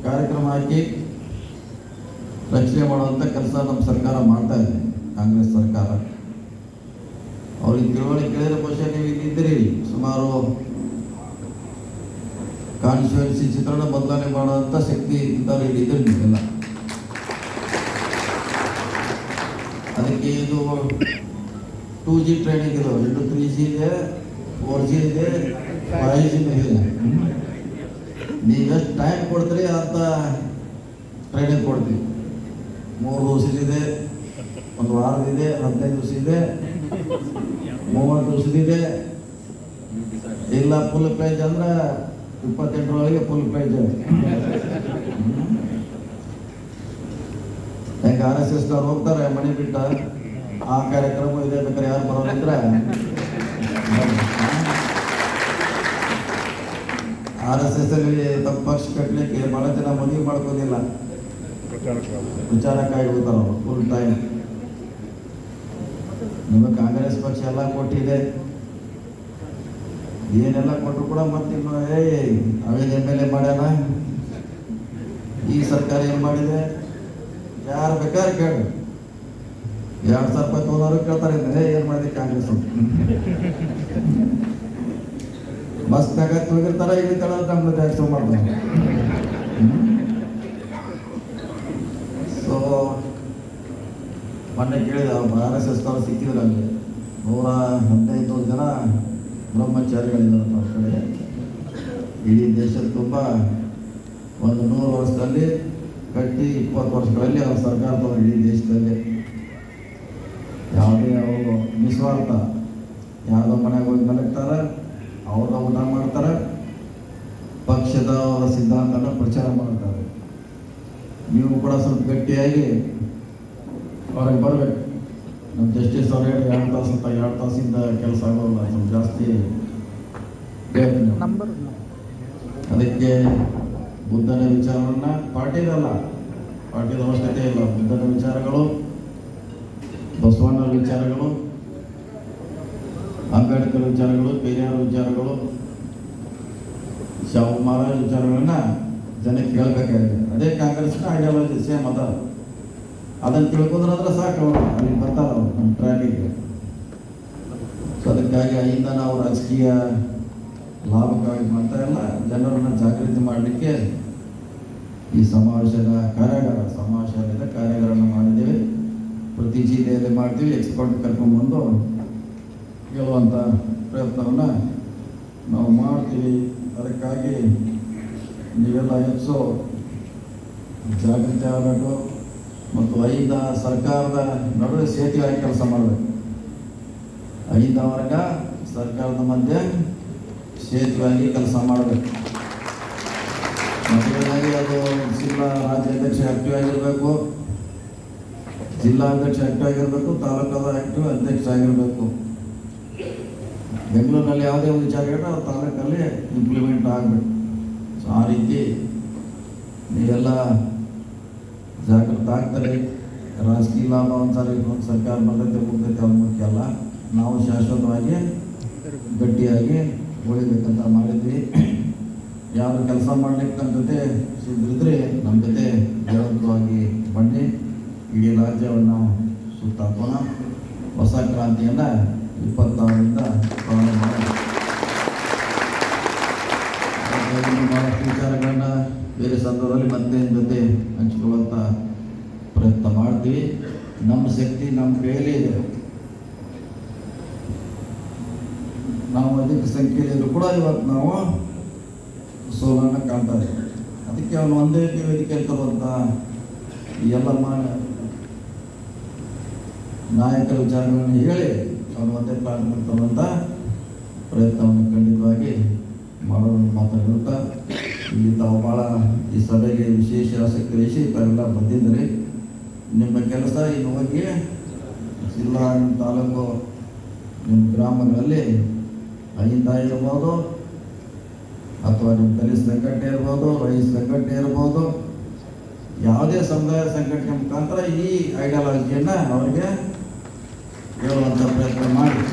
ಕಾರ್ಯಕ್ರಮ ಹಾಕಿ ರಕ್ಷಣೆ ಮಾಡುವಂಥ ಕೆಲಸ ನಮ್ಮ ಸರ್ಕಾರ ಮಾಡ್ತಾ ಇದೆ, ಕಾಂಗ್ರೆಸ್ ಸರ್ಕಾರ. ಅವ್ರಿಗೆ ತಿಳುವಳಿಕೆ ಕೇಳಿದ್ರೆ ಬಹುಶಃ ನೀವು ಇಲ್ಲಿದ್ದೀರಿ. ಸುಮಾರು ಕಾನ್ಸ್ಟಿಟ್ಯೂನ್ಸಿ ಚಿತ್ರಣ ಬದಲಾವಣೆ ಮಾಡುವಂಥ ಶಕ್ತಿ ಇದ್ದವ್ರು ಇಲ್ಲಿದ್ದರೆ ನೀವೆಲ್ಲ. ಅದಕ್ಕೆ ಇದು 2G ಟ್ರೈನಿಂಗ್ ಇದು, ಇನ್ನು 3G ಇದೆ, 4G ಇದೆ, 5G ಇದೆ. ನೀವೆಷ್ಟು ಟೈಮ್ ಕೊಡ್ತೀರಿ ಅಂತ ಟ್ರೈನಿಂಗ್ ಕೊಡ್ತೀವಿ. 3 ದಿವಸದಿದೆ, 1 ವಾರದಿದೆ, 15 ದಿವಸ ಇದೆ, 30 ದಿವಸದಿದೆ. ಇಲ್ಲ ಫುಲ್ ಪ್ಲೇಜ್ ಅಂದ್ರೆ 28ರೊಳಗೆ ಫುಲ್ ಪ್ಲೇಜ್. ಹೆಂಗೆ RSS ಹೋಗ್ತಾರೆ ಮನೆ ಬಿಟ್ಟ, ಆ ಕಾರ್ಯಕ್ರಮ ಇದೆ. ಬೇಕಾದ್ರೆ ಯಾರು ಬರೋದಿದ್ರೆ RSS ಅಲ್ಲಿ ತಮ್ಮ ಪಕ್ಷ ಕಟ್ಟಲಿಕ್ಕೆ ಭಾಳ ಜನ ಮದುವೆ ಮಾಡ್ಕೋದಿಲ್ಲ, ವಿಚಾರಕ್ಕಾಗಿ ಹೋಗ್ತಾರೆ ಅವರು ಫುಲ್ ಟೈಮ್. ನಿಮಗೆ ಕಾಂಗ್ರೆಸ್ ಪಕ್ಷ ಎಲ್ಲ ಕೊಟ್ಟಿದೆ, ಏನೆಲ್ಲ ಕೊಟ್ಟರು ಕೂಡ ಮತ್ತಿನ್ನು ಅವೇನು MLA ಮಾಡ್ಯಾನ, ಈ ಸರ್ಕಾರ ಏನು ಮಾಡಿದೆ, ಯಾರು ಬೇಕಾದ್ರೆ ಕೇಳಿ 2,000 ರೂಪಾಯಿ ತೊಗೊಂಡವರು ಕೇಳ್ತಾರೆ, ಏನು ಮಾಡಿದೆ ಕಾಂಗ್ರೆಸ್ ಮಸ್ತ್ ಆಗತ್ತೆ ಹೋಗಿರ್ತಾರೆ, ಇಲ್ಲಿ ತಳ ನಮ್ದು ಟ್ಯಾಕ್ಸ್ ಮಾಡ್ತಾರೆ. ಸೊ ಮೊನ್ನೆ ಕೇಳಿದ RSS ಅವರು ಸಿಕ್ಕಿದ್ರು, ಅಲ್ಲಿ 115 ಜನ ಬ್ರಹ್ಮಚಾರಿಗಳಿದ್ದಾರೆ ನಮ್ಮ ಕಡೆ. ಇಡೀ ದೇಶದ ತುಂಬ ಒಂದು 100 ವರ್ಷದಲ್ಲಿ ಕಟ್ಟಿ 20 ವರ್ಷಗಳಲ್ಲಿ ಅವ್ರ ಸರ್ಕಾರದವರು ಇಡೀ ದೇಶದಲ್ಲಿ ಯಾವುದೇ ಅವರು ನಿಸ್ವಾರ್ಥ, ಯಾವುದೋ ಮನೆಗೆ ಹೋಗಿ ಮಲಗ್ತಾರೆ, ಅವ್ರನ್ನ ಊಟ ಮಾಡ್ತಾರೆ, ಪಕ್ಷದ ಅವರ ಸಿದ್ಧಾಂತನ ಪ್ರಚಾರ ಮಾಡ್ತಾರೆ. ನೀವು ಕೂಡ ಸ್ವಲ್ಪ ಗಟ್ಟಿಯಾಗಿ ಅವ್ರಿಗೆ ಬರಬೇಕು. ನಮ್ಮ ಜಸ್ಟಿಸ್ ಅವ್ರು ಹೇಳಿ 2 ತಾಸು ಅಂತ, 2 ತಾಸಿಂದ ಕೆಲಸ ಆಗೋಲ್ಲ, ಸ್ವಲ್ಪ ಜಾಸ್ತಿ ಬೇಕು. ಅದಕ್ಕೆ ಬುದ್ಧನ ವಿಚಾರವನ್ನು ಪಾರ್ಟಿದಲ್ಲ, ಪಾರ್ಟಿದ ಅವಶ್ಯಕತೆ ಇಲ್ಲ. ಬುದ್ಧನ ವಿಚಾರಗಳು, ಬಸವಣ್ಣನ ವಿಚಾರಗಳು, ಅಂಬೇಡ್ಕರ್ ವಿಚಾರಗಳು, ಪೆರಿಯಾರ್ ವಿಚಾರಗಳು, ಶಿವಕುಮಾರ ವಿಚಾರಗಳನ್ನ ಜನಕ್ಕೆ ಕೇಳಬೇಕಾಗಿದೆ. ಅದೇ ಕಾಂಗ್ರೆಸ್ನ ಐಡಿಯಾಲಜಿ ಸೇಮ್ ಅದ. ಅದನ್ನು ತಿಳ್ಕೊಂಡ್ರೆ ಸಾಕು, ಅಲ್ಲಿ ಬರ್ತಾರೆ ಅವರು ನಮ್ಮ ಟ್ರ್ಯಾಕಿಗೆ. ಸೊ ಅದಕ್ಕಾಗಿ ಅಲ್ಲಿಂದ ನಾವು ರಾಜಕೀಯ ಲಾಭಕ್ಕಾಗಿ ಮಾಡ್ತಾ ಇಲ್ಲ, ಜನರನ್ನು ಜಾಗೃತಿ ಮಾಡಲಿಕ್ಕೆ ಈ ಸಮಾವೇಶದ ಸಮಾವೇಶದ ಕಾರ್ಯಾಗಾರವನ್ನು ಮಾಡಿದ್ದೇವೆ. ಪ್ರತಿ ಜಿಲ್ಲೆಯಲ್ಲಿ ಮಾಡ್ತೀವಿ, ಎಕ್ಸ್ಪರ್ಟ್ ಕರ್ಕೊಂಡ್ಬಂದು ಹೇಳುವಂಥ ಪ್ರಯತ್ನವನ್ನು ನಾವು ಮಾಡ್ತೀವಿ. ಅದಕ್ಕಾಗಿ ನೀವೆಲ್ಲ ಹೆಚ್ಚು ಜಾಗೃತಿ ಆಗಬೇಕು ಮತ್ತು 5 ಸರ್ಕಾರದ ನಡುವೆ ಸೇತುವೆಯಾಗಿ ಕೆಲಸ ಮಾಡಬೇಕು. 5 ವರ್ಗ ಸರ್ಕಾರದ ಮಧ್ಯೆ ಸೇತುವೆಯಾಗಿ ಕೆಲಸ ಮಾಡಬೇಕು. ಮೊದಲನೇದಾಗಿ ಅದು ಜಿಲ್ಲಾ ರಾಜ್ಯಾಧ್ಯಕ್ಷ ಆಕ್ಟಿವ್ ಆಗಿರಬೇಕು, ಜಿಲ್ಲಾಧ್ಯಕ್ಷ ಆಕ್ಟಿವ್ ಆಗಿರಬೇಕು, ತಾಲೂಕದ ಆಕ್ಟಿವ್ ಅಧ್ಯಕ್ಷ ಆಗಿರಬೇಕು. ಬೆಂಗಳೂರಿನಲ್ಲಿ ಯಾವುದೇ ಒಂದು ವಿಚಾರ ಹೇಳಿದ್ರೆ ಆ ತಾಲೂಕಲ್ಲಿ ಇಂಪ್ಲಿಮೆಂಟ್ ಆಗಬೇಕು. ಸೊ ಆ ರೀತಿ ನೀವೆಲ್ಲ ಜಾಗೃತ ಆಗ್ತಾರೆ. ರಾಜಕೀಯ ಲಾಭ ಒಂದ್ಸಾರಿ ಒಂದು ಸರ್ಕಾರ ಬರ್ತೈತೆ ಮುಗ್ದೈತೆ ಅವ್ರ ಮುಖ್ಯ ಅಲ್ಲ. ನಾವು ಶಾಶ್ವತವಾಗಿ ಗಟ್ಟಿಯಾಗಿ ಉಳಿಬೇಕಂತ ಮಾಡಿದ್ವಿ. ಯಾರು ಕೆಲಸ ಮಾಡ್ಲಿಕ್ಕೆ ನಮ್ಮ ಜೊತೆ ಸಿದ್ರಿದ್ರೆ ನಮ್ಮ ಜೊತೆ ಜೀವಂತವಾಗಿ ಬನ್ನಿ, ಇಡೀ ರಾಜ್ಯವನ್ನು ಸುತ್ತಾಕೋಣ. ಹೊಸ ಕ್ರಾಂತಿಯನ್ನು 26ರಿಂದ ಪ್ರಾರಂಭ ಮಾಡಿ ಭಾಳಷ್ಟು ವಿಚಾರಗಳನ್ನ ಬೇರೆ ಸಂದರ್ಭದಲ್ಲಿ ಮತ್ತೆ ಜೊತೆ ಹಂಚಿಕೊಳ್ಳುವಂಥ ಪ್ರಯತ್ನ ಮಾಡ್ತೀವಿ. ನಮ್ಮ ಶಕ್ತಿ ನಮ್ಮ ಕೈಯಲ್ಲಿ ಇದೆ. ನಾವು ಅಧಿಕ ಸಂಖ್ಯೆಯಲ್ಲೂ ಕೂಡ ಇವತ್ತು ನಾವು ಸೋಲನ್ನು ಕಾಣ್ತಾ ಇದ್ದೀವಿ. ಅದಕ್ಕೆ ಅವನು ಒಂದೇ ವೇದಿಕೆಯಲ್ಲಿ ತರುವಂಥ ಎಲ್ಲ ನಾಯಕರ ವಿಚಾರಗಳನ್ನು ಹೇಳಿ ಅವನು ಒಂದೇ ಪ್ಲಾಟ್ಫಾರ್ಮ್ ತರುವಂಥ ಪ್ರಯತ್ನವನ್ನು ಖಂಡಿತವಾಗಿ ಮಾಡೋದನ್ನು ಮಾತಾಡಿರುತ್ತಾ ಇಲ್ಲಿ ತಾವು ಭಾಳ ಈ ಸಭೆಗೆ ವಿಶೇಷ ಆಸಕ್ತಿ ವಹಿಸಿ ತಾವೆಲ್ಲ ಬಂದಿದ್ದರೆ ನಿಮ್ಮ ಕೆಲಸ ಇನ್ನು ಹೋಗಿ ಜಿಲ್ಲಾ ನಿಮ್ಮ ತಾಲೂಕು ನಿಮ್ಮ ಗ್ರಾಮಗಳಲ್ಲಿ ಅಹಿಂದ ಇರ್ಬೋದು ಅಥವಾ ನಿಮ್ಮ ದಲಿತ ಸಂಘಟನೆ ಇರ್ಬೋದು, ರೈತ ಸಂಘಟನೆ ಇರ್ಬೋದು, ಯಾವುದೇ ಸಮುದಾಯ ಸಂಘಟನೆ ಮುಖಾಂತರ ಈ ಐಡಿಯಾಲಜಿಯನ್ನು ಅವರಿಗೆ ಹೇಳುವಂಥ ಪ್ರಯತ್ನ ಮಾಡಿ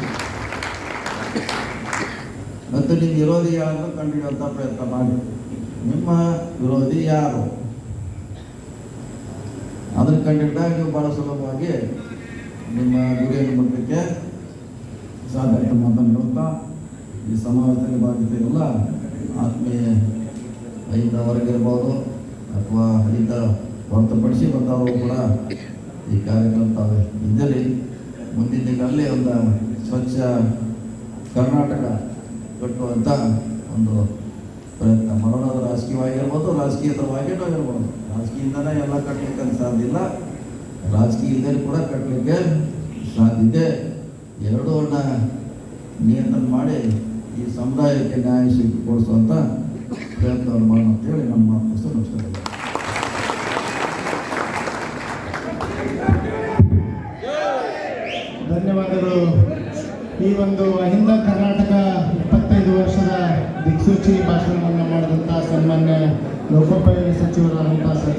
ಮತ್ತು ನಿಮ್ಮ ವಿರೋಧಿ ಯಾರನ್ನು ಕಂಡುಹಿಡಿಯುವಂಥ ಪ್ರಯತ್ನ ಮಾಡಿ. ನಿಮ್ಮ ವಿರೋಧಿ ಯಾರು ಅದನ್ನು ಕಂಡುಹಿಡಿದಾಗ ನೀವು ಭಾಳ ಸುಲಭವಾಗಿ ನಿಮ್ಮ ಗುರಿಯನ್ನು ಮುಟ್ಟಲಿಕ್ಕೆ ಸಾಧ್ಯ ಅಂತ ಮಾತನ್ನು ಹೇಳ್ತಾ ಈ ಸಮಾಜದಲ್ಲಿ ಭಾಗಿಸಿರಲ್ಲ ಆತ್ಮೀಯ ಐದ ಹೊರಗಿರ್ಬೋದು ಅಥವಾ ಐದ ಹೊರತುಪಡಿಸಿ ಬಂದವರು ಕೂಡ ಈ ಕಾರ್ಯಕ್ರಮ ತಾವು ಇದ್ದಲ್ಲಿ ಮುಂದಿನ ದಿನಗಳಲ್ಲಿ ಒಂದು ಸ್ವಚ್ಛ ಕರ್ನಾಟಕ ಕಟ್ಟುವಂಥ ಒಂದು ಪ್ರಯತ್ನ ಮಾಡೋಣ. ಅದು ರಾಜಕೀಯವಾಗಿರ್ಬೋದು, ರಾಜಕೀಯೇತರವಾಗಿಯೂ ಇರ್ಬೋದು. ರಾಜಕೀಯದಿಂದನೇ ಎಲ್ಲ ಕಟ್ಟಲಿಕ್ಕೆ ಸಾಧ್ಯ ಇಲ್ಲ, ರಾಜಕೀಯದಲ್ಲಿ ಕೂಡ ಕಟ್ಟಲಿಕ್ಕೆ ಸಾಧ್ಯ ಇದೆ. ಎರಡೂನ್ನ ನಿಯಂತ್ರಣ ಮಾಡಿ ಈ ಸಮುದಾಯಕ್ಕೆ ನ್ಯಾಯ ಸಿಕ್ಕಿಕೊಡಿಸುವಂಥ ಪ್ರಯತ್ನವನ್ನು ಮಾಡೋಣ ಅಂತೇಳಿ ನಮ್ಮ ಮಾತು ನಮಸ್ಕಾರ. ಧನ್ಯವಾದಗಳು. ಈ ಒಂದು ಅಹಿಂದ ಕರ್ನಾಟಕ 25 ವರ್ಷದ ದಿಕ್ಸೂಚಿ ಭಾಷಣವನ್ನು ಮಾಡಿದಂಥ ಸನ್ಮಾನ್ಯ ಲೋಕೋಪಯೋಗಿ ಸಚಿವರಾದಂಥ ಸತೀಶ್